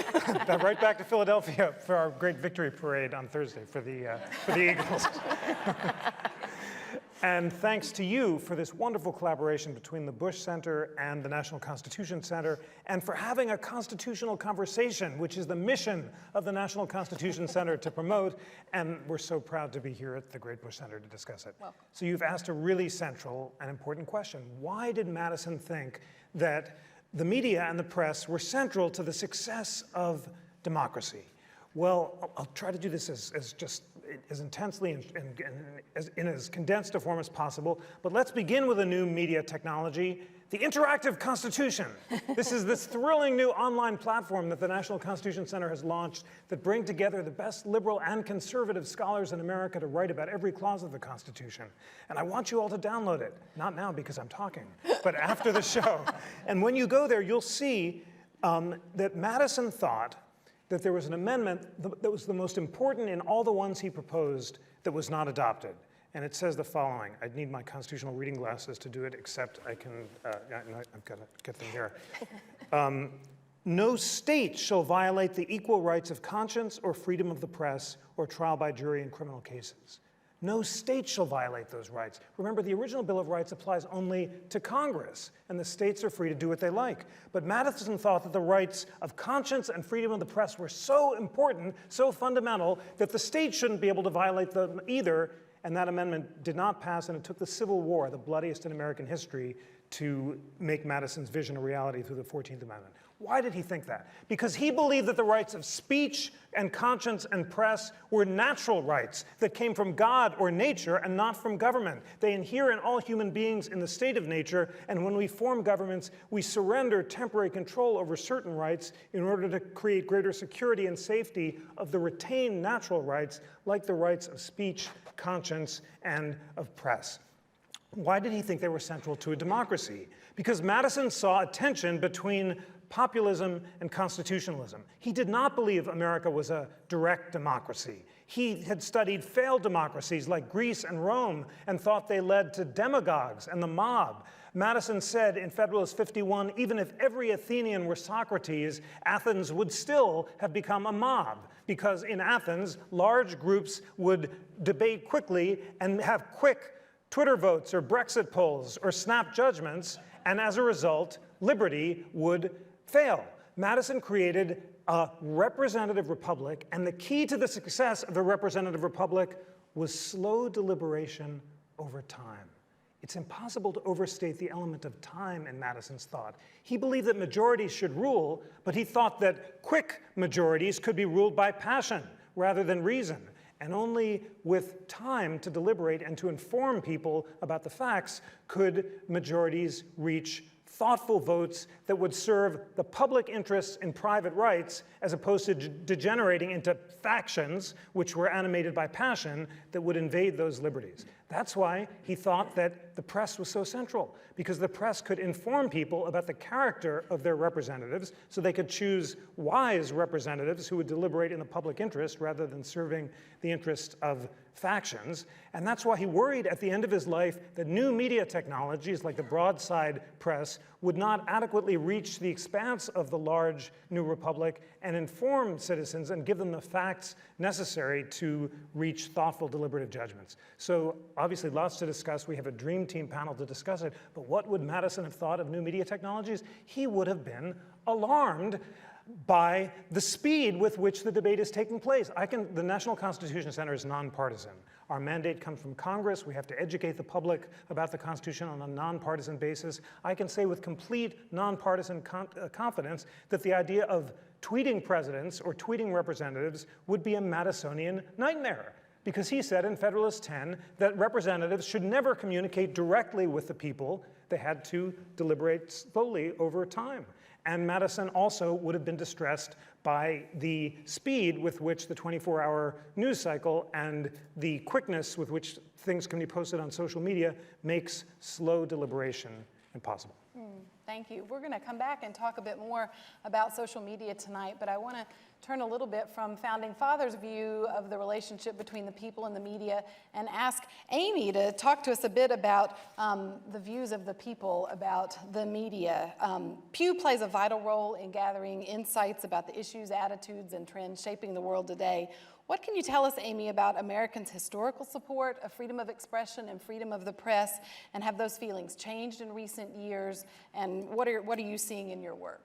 Right back to Philadelphia for our great victory parade on Thursday for the Eagles. And thanks to you for this wonderful collaboration between the Bush Center and the National Constitution Center, and for having a constitutional conversation, which is the mission of the National Constitution Center to promote, and we're so proud to be here at the Great Bush Center to discuss it. Welcome. So you've asked a really central and important question. Why did Madison think that the media and the press were central to the success of democracy? Well, I'll try to do this as intensely and in as condensed a form as possible. But let's begin with a new media technology, the interactive Constitution. This is this thrilling new online platform that the National Constitution Center has launched that bring together the best liberal and conservative scholars in America to write about every clause of the Constitution. And I want you all to download it. Not now because I'm talking, but after the show. And when you go there, you'll see that Madison thought that there was an amendment that was the most important in all the ones he proposed that was not adopted. And it says the following. I need my constitutional reading glasses to do it, except I can, I've got to get them here. No state shall violate the equal rights of conscience or freedom of the press or trial by jury in criminal cases. No state shall violate those rights. Remember, the original Bill of Rights applies only to Congress, and the states are free to do what they like. But Madison thought that the rights of conscience and freedom of the press were so important, so fundamental, that the state shouldn't be able to violate them either, and that amendment did not pass, and it took the Civil War, the bloodiest in American history, to make Madison's vision a reality through the 14th Amendment. Why did he think that? Because he believed that the rights of speech and conscience and press were natural rights that came from God or nature and not from government. They inhere in all human beings in the state of nature, and when we form governments, we surrender temporary control over certain rights in order to create greater security and safety of the retained natural rights, like the rights of speech, conscience, and of press. Why did he think they were central to a democracy? Because Madison saw a tension between populism and constitutionalism. He did not believe America was a direct democracy. He had studied failed democracies like Greece and Rome and thought they led to demagogues and the mob. Madison said in Federalist 51, even if every Athenian were Socrates, Athens would still have become a mob, because in Athens, large groups would debate quickly and have quick Twitter votes or Brexit polls or snap judgments, and as a result, liberty would fail. Madison created a representative republic, and the key to the success of the representative republic was slow deliberation over time. It's impossible to overstate the element of time in Madison's thought. He believed that majorities should rule, but he thought that quick majorities could be ruled by passion rather than reason. And only with time to deliberate and to inform people about the facts could majorities reach thoughtful votes that would serve the public interests in private rights, as opposed to degenerating into factions which were animated by passion that would invade those liberties. That's why he thought that the press was so central, because the press could inform people about the character of their representatives so they could choose wise representatives who would deliberate in the public interest rather than serving the interest of factions. And that's why he worried at the end of his life that new media technologies like the broadside press would not adequately reach the expanse of the large new republic and inform citizens and give them the facts necessary to reach thoughtful, deliberative judgments. So obviously lots to discuss. We have a dream team panel to discuss it. But what would Madison have thought of new media technologies? He would have been alarmed by the speed with which the debate is taking place. The National Constitution Center is nonpartisan. Our mandate comes from Congress. We have to educate the public about the Constitution on a nonpartisan basis. I can say with complete nonpartisan confidence that the idea of tweeting presidents or tweeting representatives would be a Madisonian nightmare, because he said in Federalist 10 that representatives should never communicate directly with the people. They had to deliberate slowly over time. And Madison also would have been distressed by the speed with which the 24-hour news cycle and the quickness with which things can be posted on social media makes slow deliberation impossible. Thank you. We're going to come back and talk a bit more about social media tonight, but I want to turn a little bit from Founding Fathers' view of the relationship between the people and the media and ask Amy to talk to us a bit about the views of the people about the media. Pew plays a vital role in gathering insights about the issues, attitudes, and trends shaping the world today. What can you tell us, Amy, about Americans' historical support of freedom of expression and freedom of the press, and have those feelings changed in recent years, and what are you seeing in your work?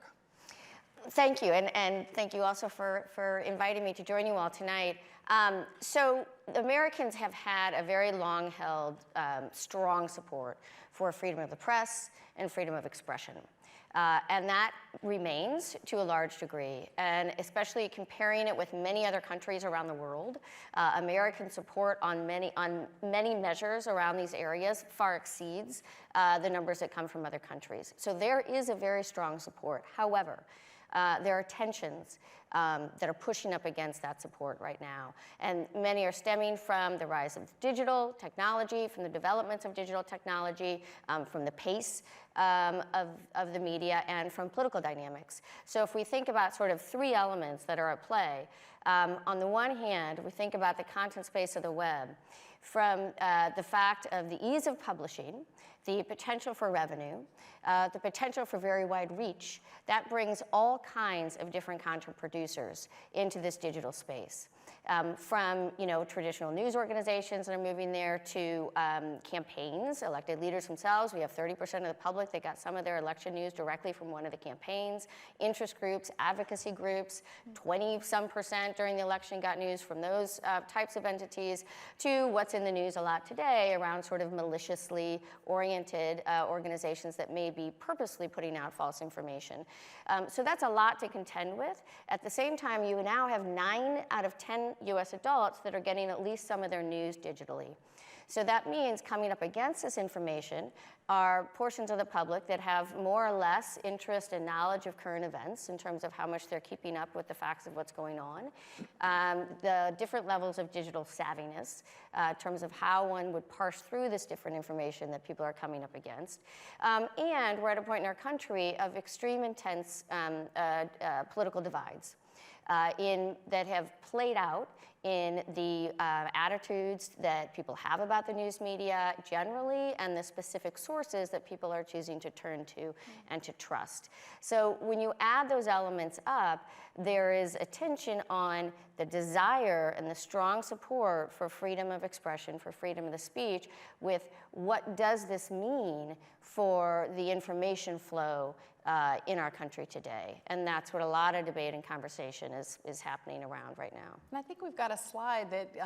Thank you, and thank you also for inviting me to join you all tonight. So Americans have had a very long-held, strong support for freedom of the press and freedom of expression. And that remains to a large degree, and especially comparing it with many other countries around the world, American support on many measures around these areas far exceeds the numbers that come from other countries. So there is a very strong support. However, there are tensions that are pushing up against that support right now. And many are stemming from the rise of digital technology, from the developments of digital technology, from the pace of the media, and from political dynamics. So if we think about sort of three elements that are at play, on the one hand, we think about the content space of the web, from the fact of the ease of publishing, the potential for revenue, the potential for very wide reach. That brings all kinds of different content producers into this digital space. From traditional news organizations that are moving there to campaigns, elected leaders themselves. We have 30% of the public that got some of their election news directly from one of the campaigns. Interest groups, advocacy groups, 20-some% during the election got news from those types of entities, to what's in the news a lot today around sort of maliciously oriented organizations that may be purposely putting out false information. So that's a lot to contend with. At the same time, you now have 9 out of 10 US adults that are getting at least some of their news digitally. So that means coming up against this information are portions of the public that have more or less interest and knowledge of current events in terms of how much they're keeping up with the facts of what's going on, the different levels of digital savviness in terms of how one would parse through this different information that people are coming up against. And we're at a point in our country of extreme intense political divides that have played out in the attitudes that people have about the news media generally, and the specific sources that people are choosing to turn to and to trust. So when you add those elements up, there is a tension on the desire and the strong support for freedom of expression, for freedom of the speech, with what does this mean for the information flow in our country today. And that's what a lot of debate and conversation is happening around right now. And I think we've got a slide that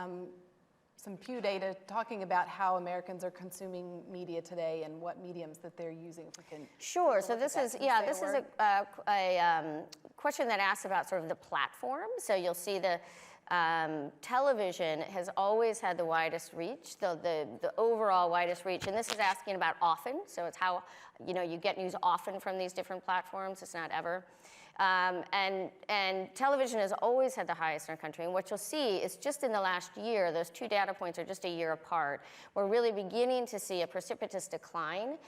some Pew data talking about how Americans are consuming media today and what mediums that they're using. If we can. Sure. So this is a question that asks about sort of the platform. So you'll see the television has always had the widest reach, the overall widest reach, and this is asking about often. So it's how you get news often from these different platforms. It's not ever. And television has always had the highest in our country. And what you'll see is just in the last year, those two data points are just a year apart. We're really beginning to see a precipitous decline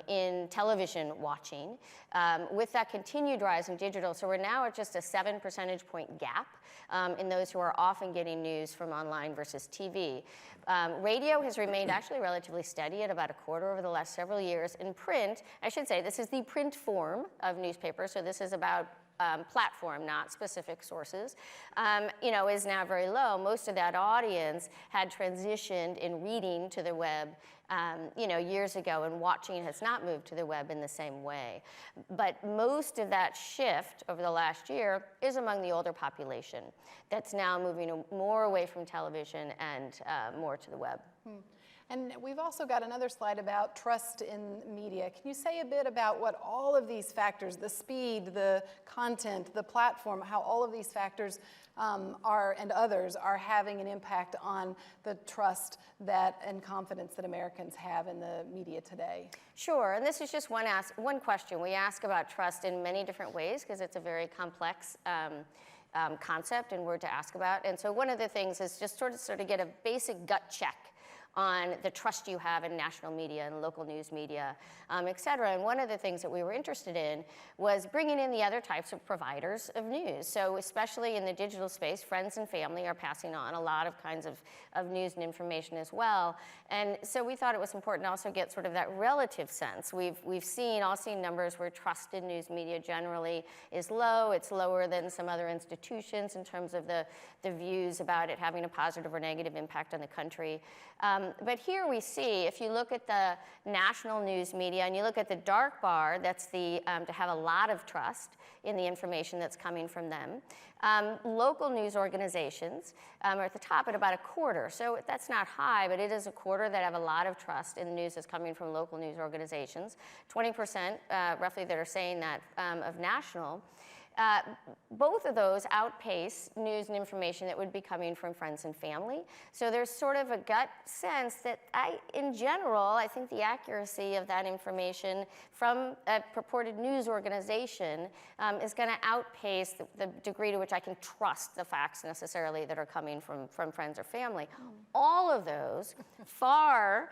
in television watching with that continued rise in digital. So we're now at just a 7 percentage point gap in those who are often getting news from online versus TV. Radio has remained actually relatively steady at about a quarter over the last several years. In print, I should say, this is the print form of newspapers, so this is about platform, not specific sources, is now very low. Most of that audience had transitioned in reading to the web years ago, and watching has not moved to the web in the same way. But most of that shift over the last year is among the older population that's now moving more away from television and more to the web. And we've also got another slide about trust in media. Can you say a bit about what all of these factors, the speed, the content, the platform, how all of these factors and others are having an impact on the trust and confidence that Americans have in the media today? Sure, and this is just one question. We ask about trust in many different ways because it's a very complex concept and word to ask about. And so one of the things is just sort of get a basic gut check on the trust you have in national media and local news media, et cetera. And one of the things that we were interested in was bringing in the other types of providers of news. So especially in the digital space, friends and family are passing on a lot of kinds of news and information as well. And so we thought it was important to also get sort of that relative sense. We've all seen numbers where trust in news media generally is low. It's lower than some other institutions in terms of the views about it having a positive or negative impact on the country. But here we see, if you look at the national news media and you look at the dark bar, that's the to have a lot of trust in the information that's coming from them. Local news organizations are at the top at about a quarter. So that's not high, but it is a quarter that have a lot of trust in the news that's coming from local news organizations. 20% roughly that are saying that of national. Both of those outpace news and information that would be coming from friends and family. So there's sort of a gut sense that in general, I think the accuracy of that information from a purported news organization is going to outpace the degree to which I can trust the facts necessarily that are coming from friends or family. All of those far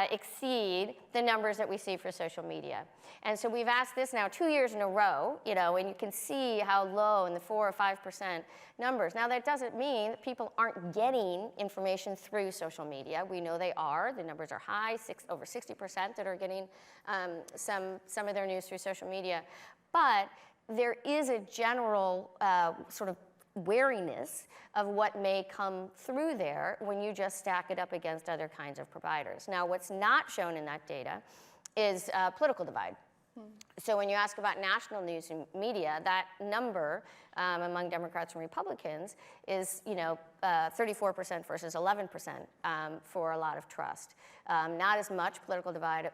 exceed the numbers that we see for social media. And so we've asked this now 2 years in a row, and you can see how low in the 4 or 5% numbers. Now that doesn't mean that people aren't getting information through social media. We know they are. The numbers are high, over 60% that are getting some of their news through social media. But there is a general sort of wariness of what may come through there when you just stack it up against other kinds of providers. Now, what's not shown in that data is political divide. So when you ask about national news and media, that number among Democrats and Republicans is, 34% versus 11% for a lot of trust. Not as much political divide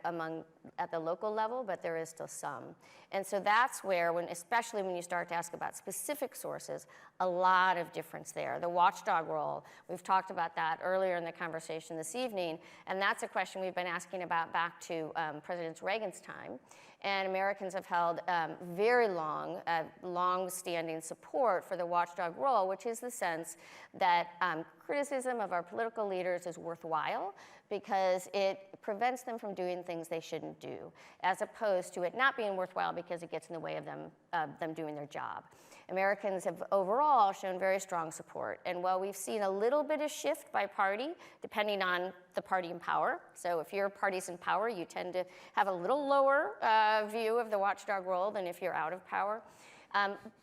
at the local level, but there is still some. And so that's where, especially when you start to ask about specific sources, a lot of difference there. The watchdog role, we've talked about that earlier in the conversation this evening, and that's a question we've been asking about back to President Reagan's time. And Americans have held very long-standing support for the watchdog role, which is the sense that criticism of our political leaders is worthwhile because it prevents them from doing things they shouldn't do, as opposed to it not being worthwhile because it gets in the way of them doing their job. Americans have overall shown very strong support. And while we've seen a little bit of shift by party, depending on the party in power, so if your party's in power, you tend to have a little lower view of the watchdog role than if you're out of power.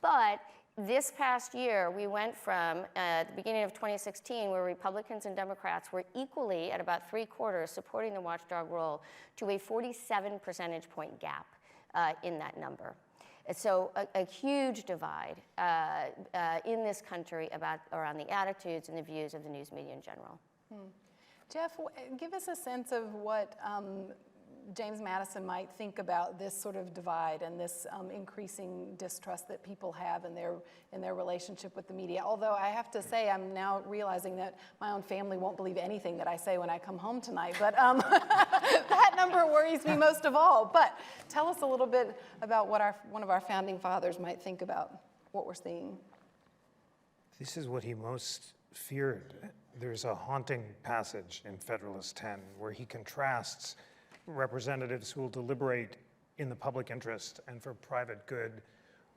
But this past year, we went from the beginning of 2016, where Republicans and Democrats were equally at about 3/4 supporting the watchdog role, to a 47 percentage point gap in that number. So a huge divide in this country around the attitudes and the views of the news media in general. Jeff, give us a sense of what James Madison might think about this sort of divide and this increasing distrust that people have in their relationship with the media. Although I have to say, I'm now realizing that my own family won't believe anything that I say when I come home tonight. But that number worries me most of all. But tell us a little bit about what one of our founding fathers might think about what we're seeing. This is what he most feared. There's a haunting passage in Federalist 10 where he contrasts representatives who will deliberate in the public interest and for private good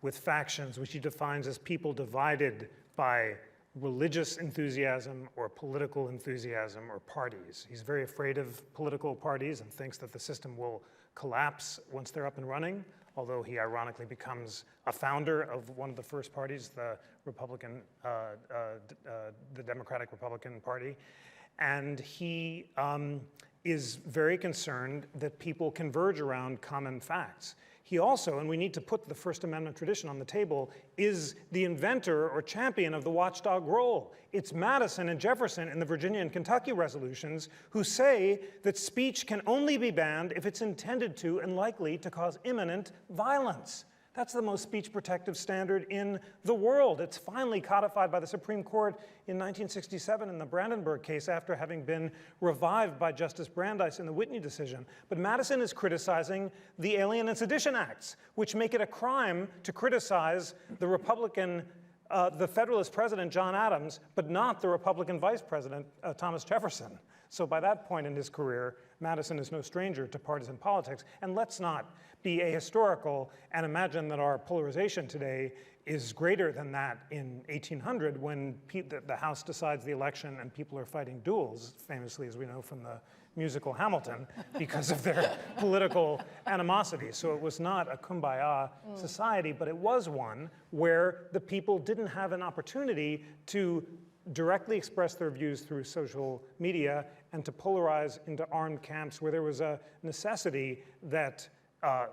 with factions which he defines as people divided by religious enthusiasm or political enthusiasm or parties. He's very afraid of political parties and thinks that the system will collapse once they're up and running, although he ironically becomes a founder of one of the first parties, the Democratic Republican Party. And he is very concerned that people converge around common facts. He also, and we need to put the First Amendment tradition on the table, is the inventor or champion of the watchdog role. It's Madison and Jefferson in the Virginia and Kentucky resolutions who say that speech can only be banned if it's intended to and likely to cause imminent violence. That's the most speech protective standard in the world. It's finally codified by the Supreme Court in 1967 in the Brandenburg case after having been revived by Justice Brandeis in the Whitney decision. But Madison is criticizing the Alien and Sedition Acts, which make it a crime to criticize the Federalist President John Adams, but not the Republican Vice President Thomas Jefferson. So by that point in his career, Madison is no stranger to partisan politics. And let's not be ahistorical and imagine that our polarization today is greater than that in 1800 when the House decides the election and people are fighting duels, famously, as we know from the musical Hamilton, because of their political animosity. So it was not a kumbaya society, but it was one where the people didn't have an opportunity to directly express their views through social media and to polarize into armed camps where there was a necessity that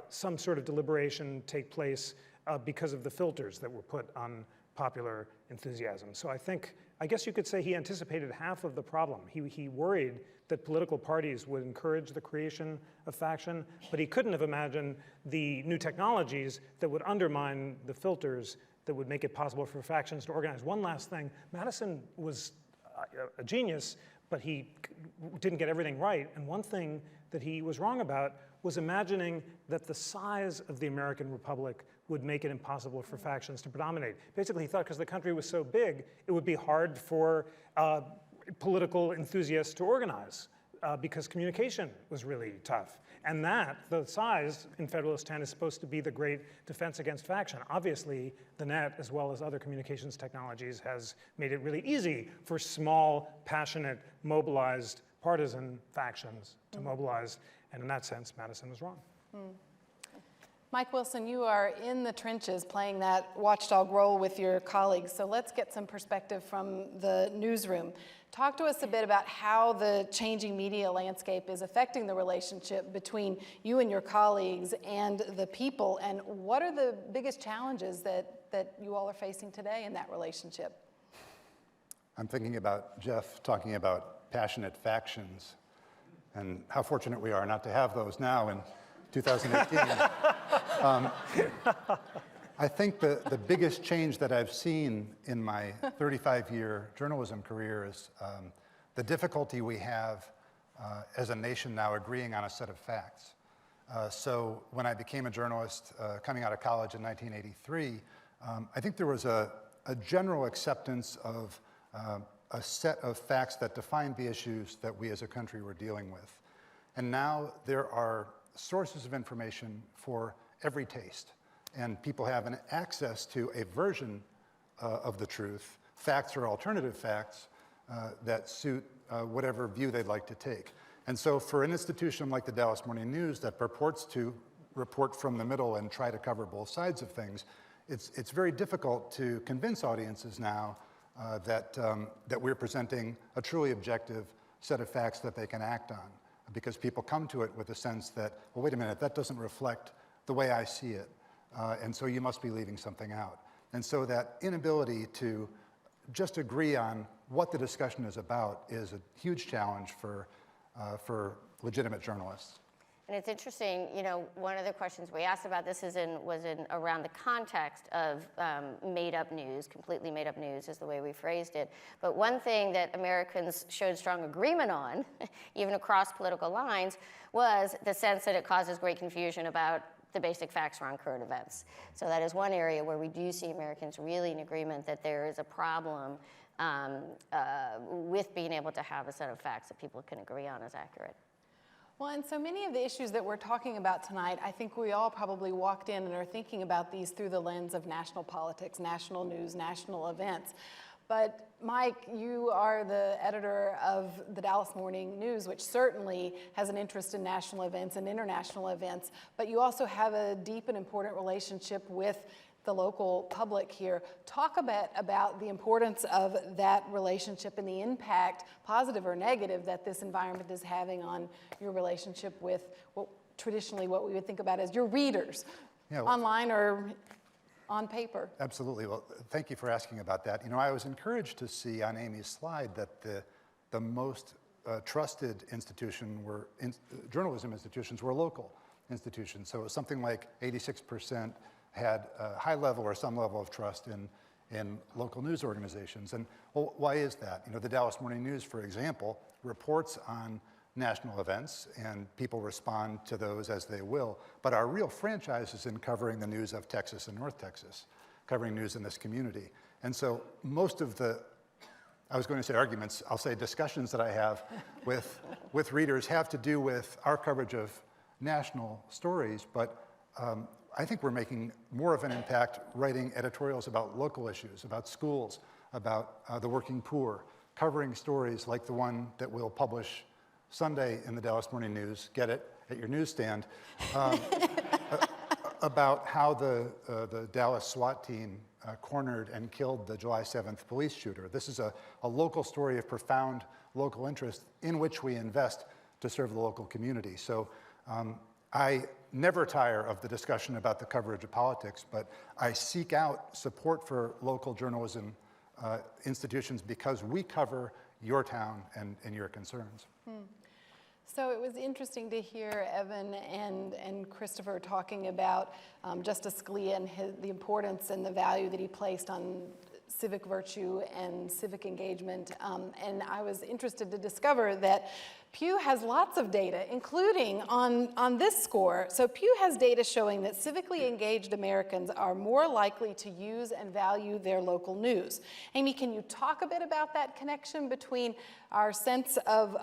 some sort of deliberation take place because of the filters that were put on popular enthusiasm. So I guess you could say he anticipated half of the problem. He worried that political parties would encourage the creation of faction, but he couldn't have imagined the new technologies that would undermine the filters that would make it possible for factions to organize. One last thing, Madison was a genius, but he didn't get everything right. And one thing that he was wrong about was imagining that the size of the American Republic would make it impossible for factions to predominate. Basically, he thought because the country was so big, it would be hard for political enthusiasts to organize because communication was really tough. And the size in Federalist 10 is supposed to be the great defense against faction. Obviously, the net, as well as other communications technologies, has made it really easy for small, passionate, mobilized partisan factions to mobilize. And in that sense, Madison was wrong. Mike Wilson, you are in the trenches playing that watchdog role with your colleagues. So let's get some perspective from the newsroom. Talk to us a bit about how the changing media landscape is affecting the relationship between you and your colleagues and the people, and what are the biggest challenges that you all are facing today in that relationship? I'm thinking about Jeff talking about passionate factions and how fortunate we are not to have those now in 2018. I think the biggest change that I've seen in my 35-year journalism career is the difficulty we have as a nation now agreeing on a set of facts. So when I became a journalist coming out of college in 1983, I think there was a general acceptance of a set of facts that defined the issues that we as a country were dealing with. And now there are sources of information for every taste. And people have an access to a version of the truth, facts or alternative facts, that suit whatever view they'd like to take. And so for an institution like the Dallas Morning News that purports to report from the middle and try to cover both sides of things, it's very difficult to convince audiences now that we're presenting a truly objective set of facts that they can act on, because people come to it with a sense that, well, wait a minute, that doesn't reflect the way I see it. And so you must be leaving something out. And so that inability to just agree on what the discussion is about is a huge challenge for legitimate journalists. And it's interesting, you know, one of the questions we asked about this was around the context of made-up news, completely made-up news is the way we phrased it. But one thing that Americans showed strong agreement on, even across political lines, was the sense that it causes great confusion about the basic facts around current events. So that is one area where we do see Americans really in agreement that there is a problem with being able to have a set of facts that people can agree on as accurate. Well, and so many of the issues that we're talking about tonight, I think we all probably walked in and are thinking about these through the lens of national politics, national news, national events. But Mike, you are the editor of the Dallas Morning News, which certainly has an interest in national events and international events, but you also have a deep and important relationship with the local public here. Talk a bit about the importance of that relationship and the impact, positive or negative, that this environment is having on your relationship with traditionally what we would think about as your readers, online or on paper. Absolutely. Well, thank you for asking about that. You know, I was encouraged to see on Amy's slide that the most trusted journalism institutions were local institutions. So it was something like 86% had a high level or some level of trust in local news organizations. And well, why is that? You know, the Dallas Morning News, for example, reports on national events, and people respond to those as they will. But our real franchise is in covering the news of Texas and North Texas, covering news in this community. And so most of the, I was going to say arguments, I'll say discussions that I have with readers have to do with our coverage of national stories, but I think we're making more of an impact writing editorials about local issues, about schools, about the working poor, covering stories like the one that we'll publish Sunday in the Dallas Morning News, get it at your newsstand, about how the Dallas SWAT team cornered and killed the July 7th police shooter. This is a local story of profound local interest in which we invest to serve the local community. So I never tire of the discussion about the coverage of politics, but I seek out support for local journalism institutions because we cover your town and your concerns. So it was interesting to hear Evan and Christopher talking about Justice Scalia and the importance and the value that he placed on civic virtue and civic engagement. And I was interested to discover that Pew has lots of data, including on this score. So Pew has data showing that civically engaged Americans are more likely to use and value their local news. Amy, can you talk a bit about that connection between our sense of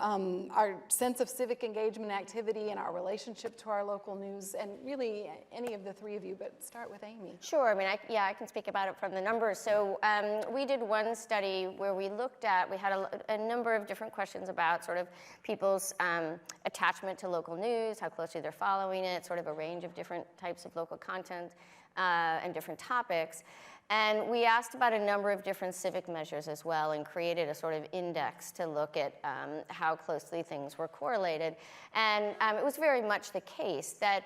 civic engagement activity and our relationship to our local news, and really any of the three of you, but start with Amy. Sure, I mean, I can speak about it from the numbers. So we did one study where we looked at, we had a number of different questions about sort of people's attachment to local news, how closely they're following it, sort of a range of different types of local content and different topics. And we asked about a number of different civic measures as well and created a sort of index to look at how closely things were correlated. And it was very much the case that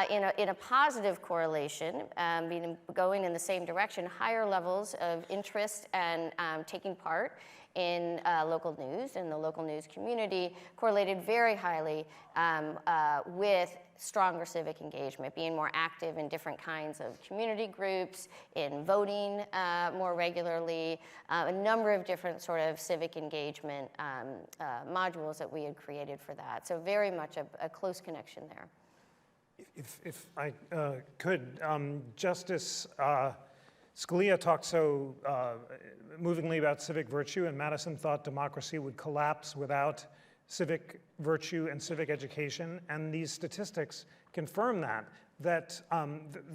in a positive correlation, going in the same direction, higher levels of interest and taking part in local news, in the local news community, correlated very highly with stronger civic engagement, being more active in different kinds of community groups, in voting more regularly, a number of different sort of civic engagement modules that we had created for that. So very much a close connection there. If I could, Justice Scalia talked so movingly about civic virtue, and Madison thought democracy would collapse without civic virtue and civic education, and these statistics confirm that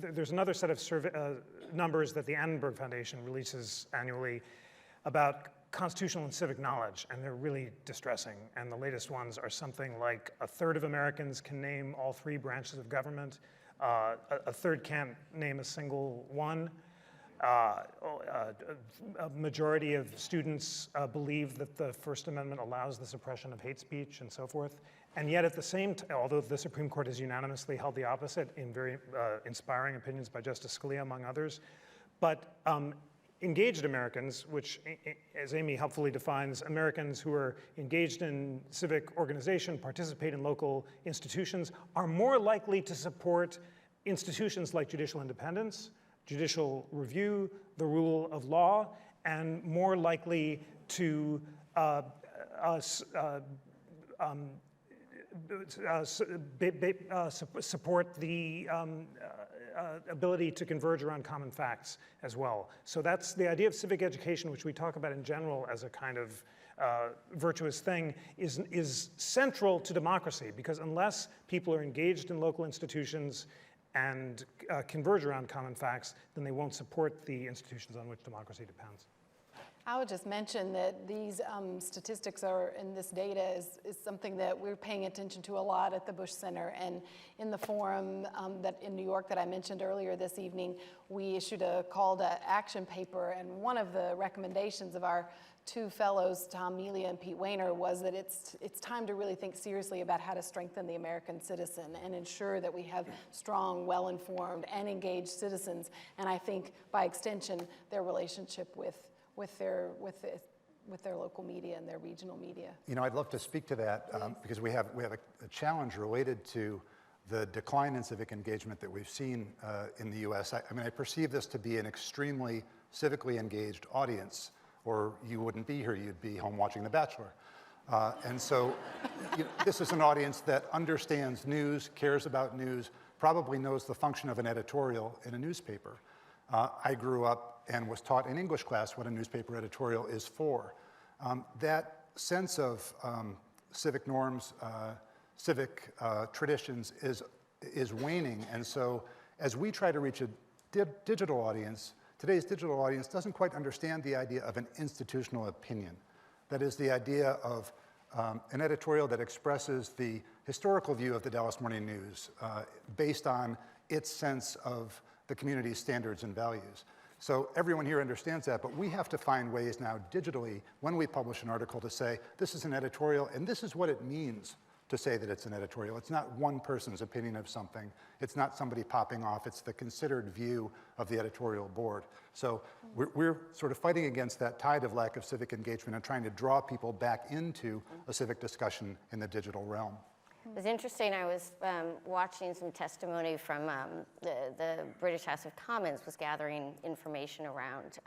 there's another set of numbers that the Annenberg Foundation releases annually about constitutional and civic knowledge, and they're really distressing. And the latest ones are something like a third of Americans can name all three branches of government, a third can't name a single one. A majority of students believe that the First Amendment allows the suppression of hate speech and so forth. And yet at the same time, although the Supreme Court has unanimously held the opposite in very inspiring opinions by Justice Scalia, among others, but engaged Americans, which, as Amy helpfully defines, Americans who are engaged in civic organization, participate in local institutions, are more likely to support institutions like judicial independence, judicial review, the rule of law, and more likely to support the ability to converge around common facts as well. So that's the idea of civic education, which we talk about in general as a kind of virtuous thing, is central to democracy, because unless people are engaged in local institutions and converge around common facts, then they won't support the institutions on which democracy depends. I would just mention that these statistics are, and this data is something that we're paying attention to a lot at the Bush Center. And in the forum that in New York that I mentioned earlier this evening, we issued a call to action paper, and one of the recommendations of our two fellows, Tom Mealy and Pete Weiner, was that it's time to really think seriously about how to strengthen the American citizen and ensure that we have strong, well-informed, and engaged citizens. And I think, by extension, their relationship with their local media and their regional media. You know, I'd love to speak to that because we have a challenge related to the decline in civic engagement that we've seen in the U.S. I mean, I perceive this to be an extremely civically engaged audience, or you wouldn't be here, you'd be home watching The Bachelor. And so this is an audience that understands news, cares about news, probably knows the function of an editorial in a newspaper. I grew up and was taught in English class what a newspaper editorial is for. That sense of civic norms, civic traditions is waning. And so as we try to reach a digital audience, today's digital audience doesn't quite understand the idea of an institutional opinion. That is the idea of an editorial that expresses the historical view of the Dallas Morning News based on its sense of the community's standards and values. So everyone here understands that, but we have to find ways now digitally when we publish an article to say, this is an editorial and this is what it means to say that it's an editorial. It's not one person's opinion of something. It's not somebody popping off. It's the considered view of the editorial board. So we're sort of fighting against that tide of lack of civic engagement and trying to draw people back into a civic discussion in the digital realm. It was interesting. I was watching some testimony from the British House of Commons was gathering information around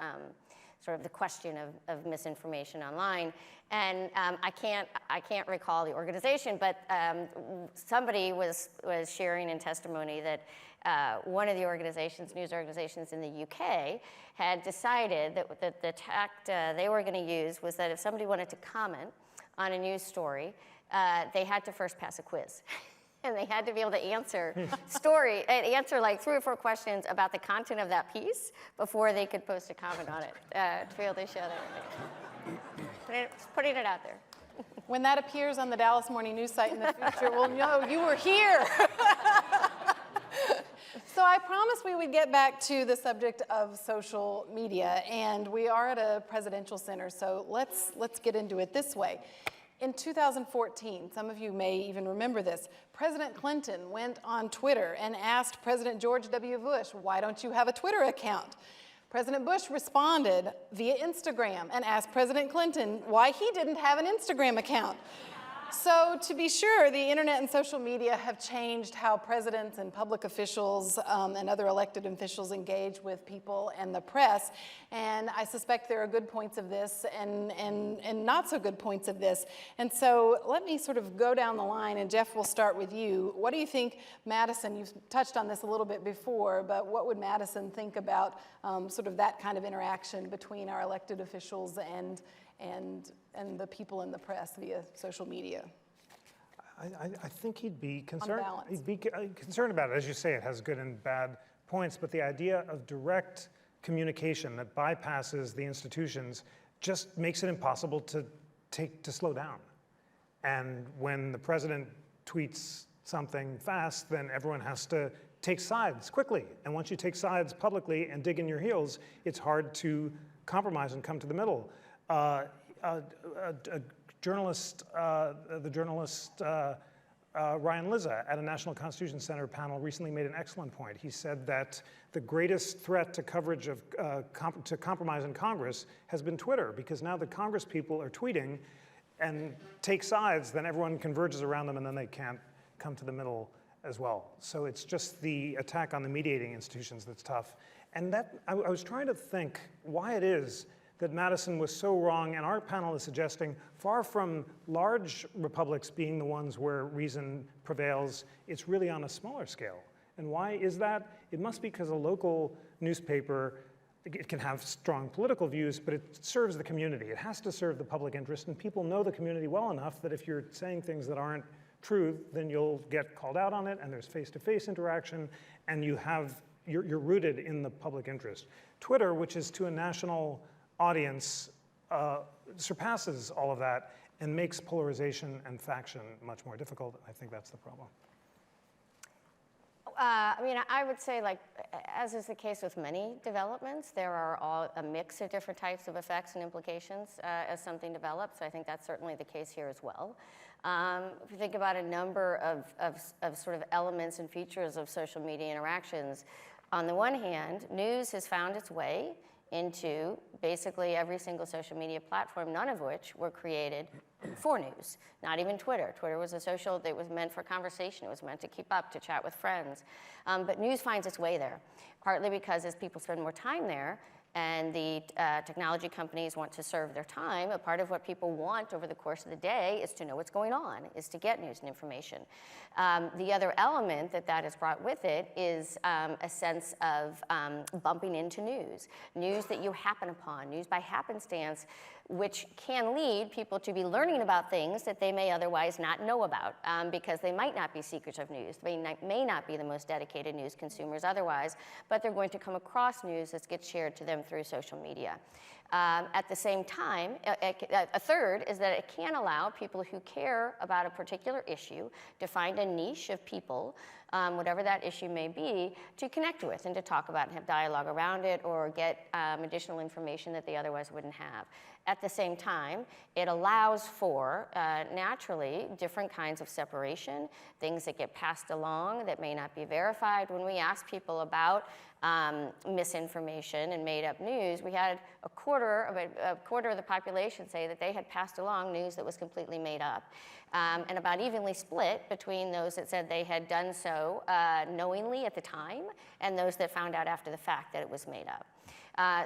sort of the question of misinformation online. And I can't recall the organization, but somebody was sharing in testimony that one of the news organizations in the UK had decided that the tact they were going to use was that if somebody wanted to comment on a news story, they had to first pass a quiz. And they had to be able to answer like 3 or 4 questions about the content of that piece before they could post a comment on it to be able to show their putting it out there. When that appears on the Dallas Morning News site in the future, we'll know you were here. So I promised we would get back to the subject of social media, and we are at a presidential center, so let's get into it this way. In 2014, some of you may even remember this, President Clinton went on Twitter and asked President George W. Bush, why don't you have a Twitter account? President Bush responded via Instagram and asked President Clinton why he didn't have an Instagram account. So to be sure, the internet and social media have changed how presidents and public officials and other elected officials engage with people and the press. And I suspect there are good points of this and not so good points of this. And so let me sort of go down the line, and Jeff, we'll start with you. What do you think Madison, you've touched on this a little bit before, but what would Madison think about sort of that kind of interaction between our elected officials and the people in the press via social media? I think he'd be concerned. He'd be concerned about it. As you say, it has good and bad points, but the idea of direct communication that bypasses the institutions just makes it impossible to slow down. And when the president tweets something fast, then everyone has to take sides quickly. And once you take sides publicly and dig in your heels, it's hard to compromise and come to the middle. The journalist Ryan Lizza at a National Constitution Center panel recently made an excellent point. He said that the greatest threat to coverage of to compromise in Congress has been Twitter, because now the Congress people are tweeting and take sides, then everyone converges around them and then they can't come to the middle as well. So it's just the attack on the mediating institutions that's tough. And that I was trying to think why it is that Madison was so wrong, and our panel is suggesting, far from large republics being the ones where reason prevails, it's really on a smaller scale. And why is that? It must be because a local newspaper, it can have strong political views, but it serves the community. It has to serve the public interest, and people know the community well enough that if you're saying things that aren't true, then you'll get called out on it, and there's face-to-face interaction, and you're rooted in the public interest. Twitter, which is to a national audience, surpasses all of that and makes polarization and faction much more difficult. I think that's the problem. I mean, I would say, like, as is the case with many developments, there are a mix of different types of effects and implications as something develops. So I think that's certainly the case here as well. If you think about a number of sort of elements and features of social media interactions, on the one hand, news has found its way into basically every single social media platform, none of which were created for news. Not even Twitter. Twitter was a social that was meant for conversation. It was meant to keep up, to chat with friends. But news finds its way there, partly because as people spend more time there, and the technology companies want to serve their time, a part of what people want over the course of the day is to know what's going on, is to get news and information. The other element that has brought with it is a sense of bumping into news that you happen upon, news by happenstance, which can lead people to be learning about things that they may otherwise not know about because they might not be seekers of news. They may not be the most dedicated news consumers otherwise, but they're going to come across news that gets shared to them through social media. At the same time, a third is that it can allow people who care about a particular issue to find a niche of people whatever that issue may be, to connect with and to talk about and have dialogue around it, or get additional information that they otherwise wouldn't have. At the same time, it allows for, naturally, different kinds of separation, things that get passed along that may not be verified. When we ask people about misinformation and made-up news, we had a quarter of the population say that they had passed along news that was completely made up, and about evenly split between those that said they had done so knowingly at the time and those that found out after the fact that it was made up.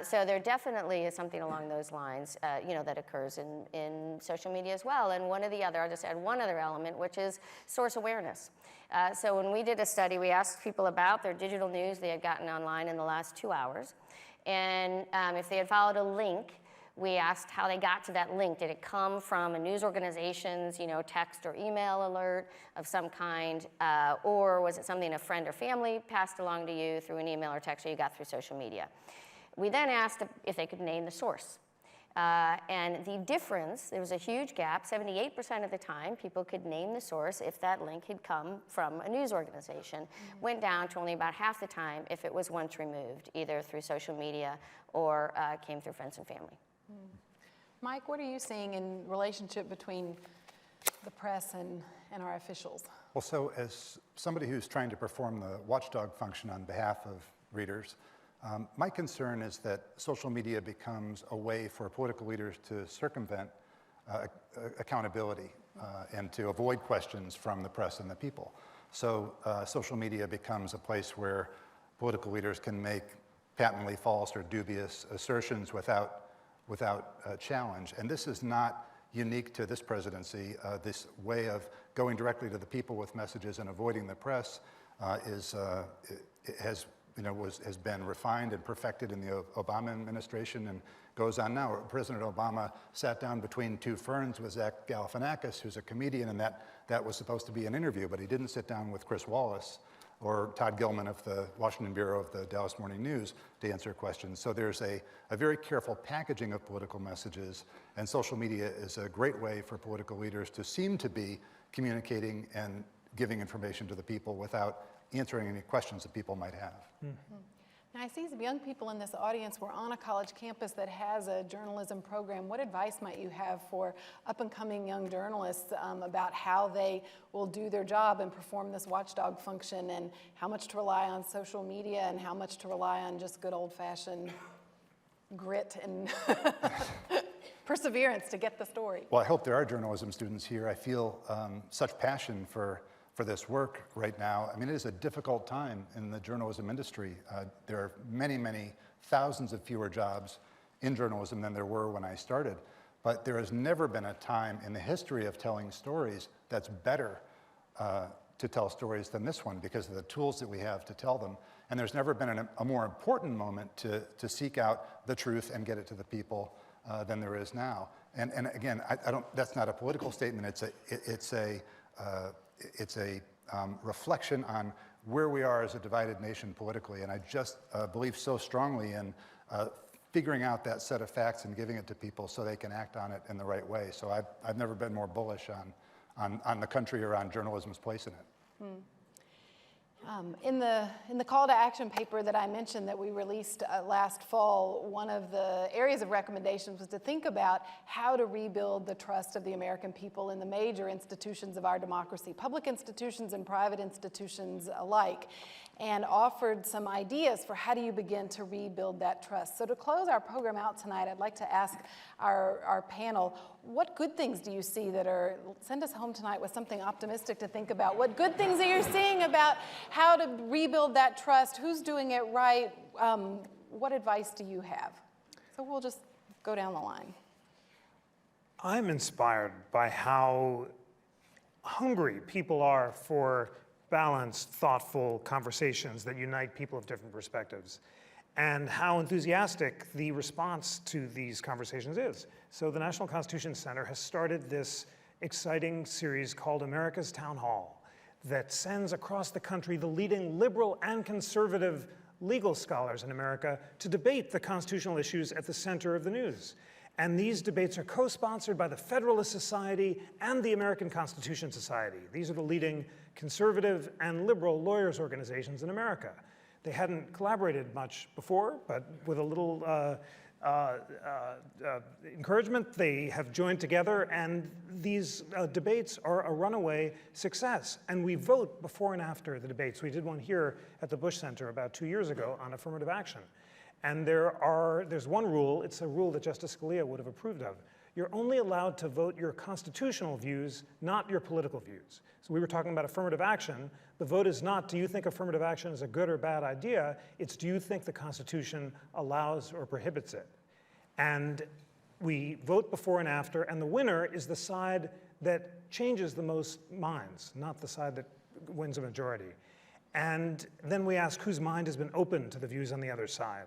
So there definitely is something along those lines, that occurs in social media as well. And I'll just add one other element, which is source awareness. So when we did a study, we asked people about their digital news they had gotten online in the last 2 hours. And if they had followed a link, we asked how they got to that link. Did it come from a news organization's, text or email alert of some kind, or was it something a friend or family passed along to you through an email or text, or you got through social media? We then asked if they could name the source. And the difference, there was a huge gap. 78% of the time, people could name the source if that link had come from a news organization. Went down to only about half the time if it was once removed, either through social media or came through friends and family. Mike, what are you seeing in relationship between the press and our officials? Well, so as somebody who's trying to perform the watchdog function on behalf of readers, my concern is that social media becomes a way for political leaders to circumvent accountability and to avoid questions from the press and the people. So social media becomes a place where political leaders can make patently false or dubious assertions without challenge. And this is not unique to this presidency. This way of going directly to the people with messages and avoiding the press has been refined and perfected in the Obama administration and goes on now. President Obama sat down between two ferns with Zach Galifianakis, who's a comedian, and that was supposed to be an interview, but he didn't sit down with Chris Wallace or Todd Gilman of the Washington Bureau of the Dallas Morning News to answer questions. So there's a very careful packaging of political messages, and social media is a great way for political leaders to seem to be communicating and giving information to the people without answering any questions that people might have. Now, I see some young people in this audience. We're on a college campus that has a journalism program. What advice might you have for up-and-coming young journalists about how they will do their job and perform this watchdog function, and how much to rely on social media and how much to rely on just good old-fashioned grit and perseverance to get the story? Well, I hope there are journalism students here. I feel such passion for this work right now. I mean, it is a difficult time in the journalism industry. There are many, many thousands of fewer jobs in journalism than there were when I started. But there has never been a time in the history of telling stories that's better to tell stories than this one, because of the tools that we have to tell them. And there's never been a more important moment to seek out the truth and get it to the people than there is now. And again, I don't. That's not a political statement. It's a reflection on where we are as a divided nation politically, and I just believe so strongly in figuring out that set of facts and giving it to people so they can act on it in the right way. So I've never been more bullish on the country or on journalism's place in it. In the call to action paper that I mentioned that we released last fall, one of the areas of recommendations was to think about how to rebuild the trust of the American people in the major institutions of our democracy, public institutions and private institutions alike, and offered some ideas for how do you begin to rebuild that trust. So to close our program out tonight, I'd like to ask our panel, what good things do you see send us home tonight with something optimistic to think about. What good things are you seeing about how to rebuild that trust? Who's doing it right? What advice do you have? So we'll just go down the line. I'm inspired by how hungry people are for balanced, thoughtful conversations that unite people of different perspectives, and how enthusiastic the response to these conversations is. So the National Constitution Center has started this exciting series called America's Town Hall that sends across the country the leading liberal and conservative legal scholars in America to debate the constitutional issues at the center of the news. And these debates are co-sponsored by the Federalist Society and the American Constitution Society. These are the leading conservative and liberal lawyers' organizations in America. They hadn't collaborated much before, but with a little encouragement, they have joined together, and these debates are a runaway success. And we vote before and after the debates. We did one here at the Bush Center about 2 years ago on affirmative action. And there's one rule, it's a rule that Justice Scalia would have approved of. You're only allowed to vote your constitutional views, not your political views. So we were talking about affirmative action. The vote is not, do you think affirmative action is a good or bad idea? It's, do you think the Constitution allows or prohibits it? And we vote before and after, and the winner is the side that changes the most minds, not the side that wins a majority. And then we ask whose mind has been open to the views on the other side.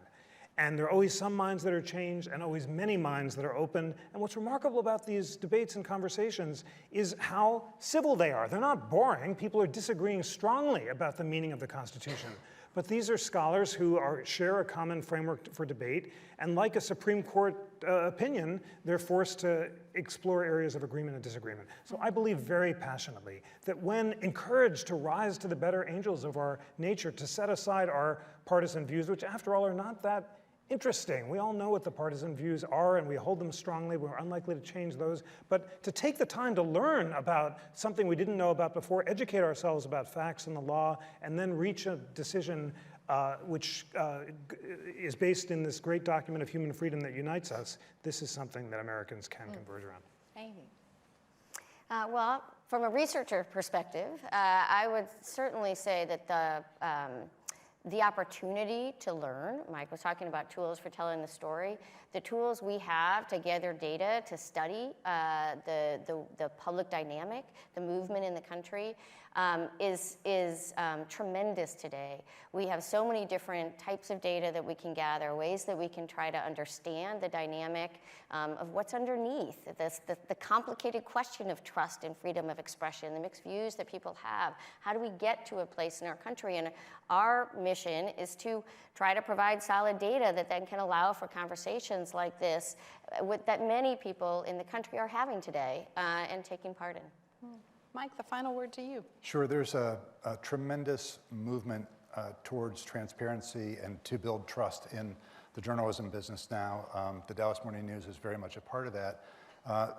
And there are always some minds that are changed and always many minds that are open. And what's remarkable about these debates and conversations is how civil they are. They're not boring. People are disagreeing strongly about the meaning of the Constitution. But these are scholars who share a common framework for debate. And like a Supreme Court opinion, they're forced to explore areas of agreement and disagreement. So I believe very passionately that when encouraged to rise to the better angels of our nature, to set aside our partisan views, which after all are not that interesting. We all know what the partisan views are, and we hold them strongly. We're unlikely to change those. But to take the time to learn about something we didn't know about before, educate ourselves about facts and the law, and then reach a decision which is based in this great document of human freedom that unites us, this is something that Americans can converge around. Amy. Well, from a researcher perspective, I would certainly say that the opportunity to learn, Mike was talking about tools for telling the story, the tools we have to gather data, to study the public dynamic, the movement in the country, is tremendous today. We have so many different types of data that we can gather, ways that we can try to understand the dynamic of what's underneath, the complicated question of trust and freedom of expression, the mixed views that people have. How do we get to a place in our country? And our mission is to try to provide solid data that then can allow for conversations like this that many people in the country are having today and taking part in. Mike, the final word to you. Sure, there's a tremendous movement towards transparency and to build trust in the journalism business now. The Dallas Morning News is very much a part of that.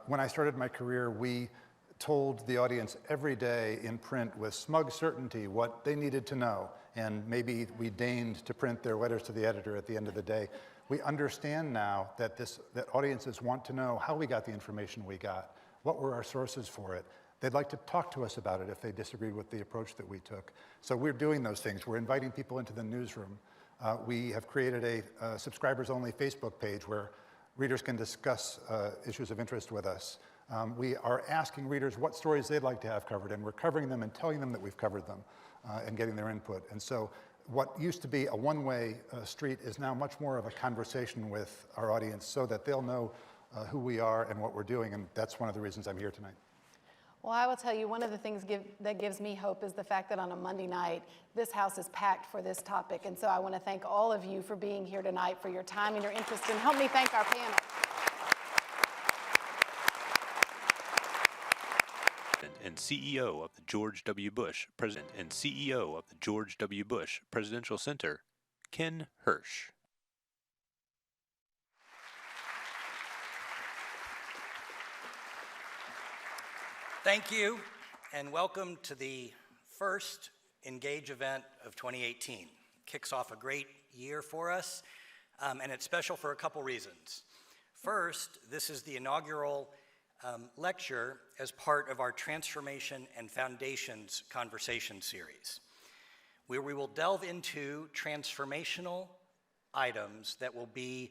When I started my career, we told the audience every day in print with smug certainty what they needed to know, and maybe we deigned to print their letters to the editor at the end of the day. We understand now that audiences want to know how we got the information we got, what were our sources for it. They'd like to talk to us about it if they disagreed with the approach that we took. So we're doing those things. We're inviting people into the newsroom. We have created a subscribers-only Facebook page where readers can discuss issues of interest with us. We are asking readers what stories they'd like to have covered, and we're covering them and telling them that we've covered them and getting their input. And so what used to be a one-way street is now much more of a conversation with our audience so that they'll know who we are and what we're doing, and that's one of the reasons I'm here tonight. Well, I will tell you, one of the things that gives me hope is the fact that on a Monday night, this house is packed for this topic. And so I want to thank all of you for being here tonight, for your time and your interest, and help me thank our panel. And CEO of the George W. Bush President and CEO of the George W. Bush Presidential Center, Ken Hirsch. Thank you, and welcome to the first Engage event of 2018. Kicks off a great year for us, and it's special for a couple reasons. First, this is the inaugural lecture as part of our Transformation and Foundations Conversation series, where we will delve into transformational items that will be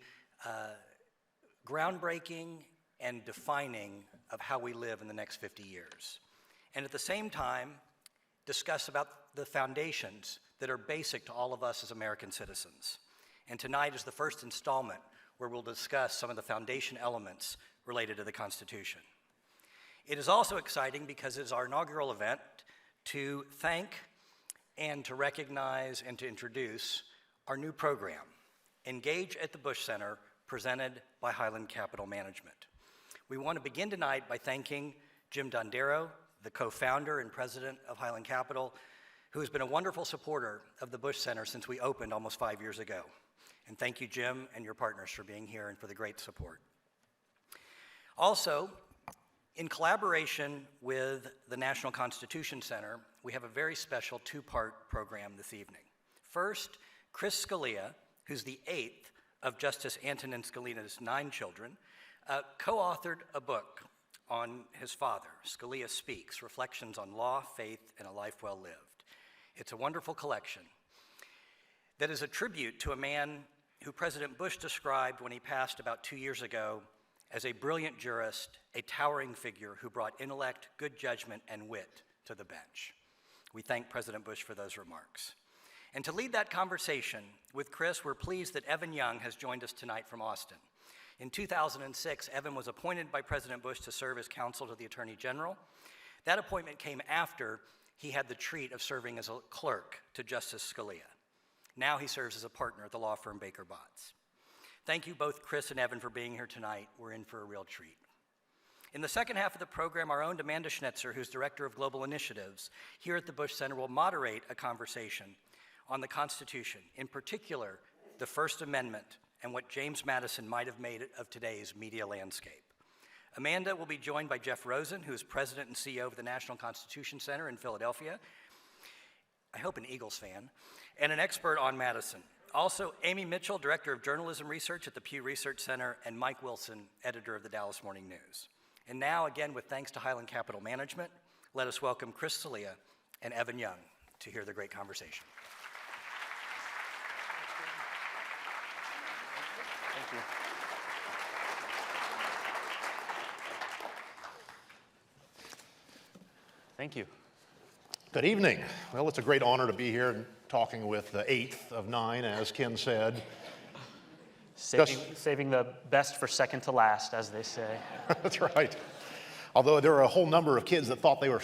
groundbreaking and defining of how we live in the next 50 years. And at the same time, discuss about the foundations that are basic to all of us as American citizens. And tonight is the first installment where we'll discuss some of the foundation elements related to the Constitution. It is also exciting because it is our inaugural event to thank and to recognize and to introduce our new program, Engage at the Bush Center, presented by Highland Capital Management. We want to begin tonight by thanking Jim Dondero, the co-founder and president of Highland Capital, who has been a wonderful supporter of the Bush Center since we opened almost 5 years ago. And thank you, Jim, and your partners for being here and for the great support. Also, in collaboration with the National Constitution Center, we have a very special two-part program this evening. First, Chris Scalia, who's the 8th of Justice Antonin Scalia's 9 children, co-authored a book on his father, Scalia Speaks, Reflections on Law, Faith, and a Life Well Lived. It's a wonderful collection that is a tribute to a man who President Bush described when he passed about 2 years ago as a brilliant jurist, a towering figure who brought intellect, good judgment, and wit to the bench. We thank President Bush for those remarks. And to lead that conversation with Chris, we're pleased that Evan Young has joined us tonight from Austin. In 2006, Evan was appointed by President Bush to serve as counsel to the Attorney General. That appointment came after he had the treat of serving as a clerk to Justice Scalia. Now he serves as a partner at the law firm Baker Botts. Thank you both, Chris and Evan, for being here tonight. We're in for a real treat. In the second half of the program, our own Amanda Schnetzer, who's Director of Global Initiatives here at the Bush Center, will moderate a conversation on the Constitution, in particular, the First Amendment and what James Madison might have made of today's media landscape. Amanda will be joined by Jeff Rosen, who is President and CEO of the National Constitution Center in Philadelphia, I hope an Eagles fan, and an expert on Madison. Also, Amy Mitchell, Director of Journalism Research at the Pew Research Center, and Mike Wilson, Editor of the Dallas Morning News. And now, again, with thanks to Highland Capital Management, let us welcome Chris Scalia and Evan Young to hear the great conversation. Thank you. Thank you. Good evening. Well, it's a great honor to be here and talking with the 8th of 9, as Ken said. Saving the best for second to last, as they say. That's right. Although there are a whole number of kids that thought they were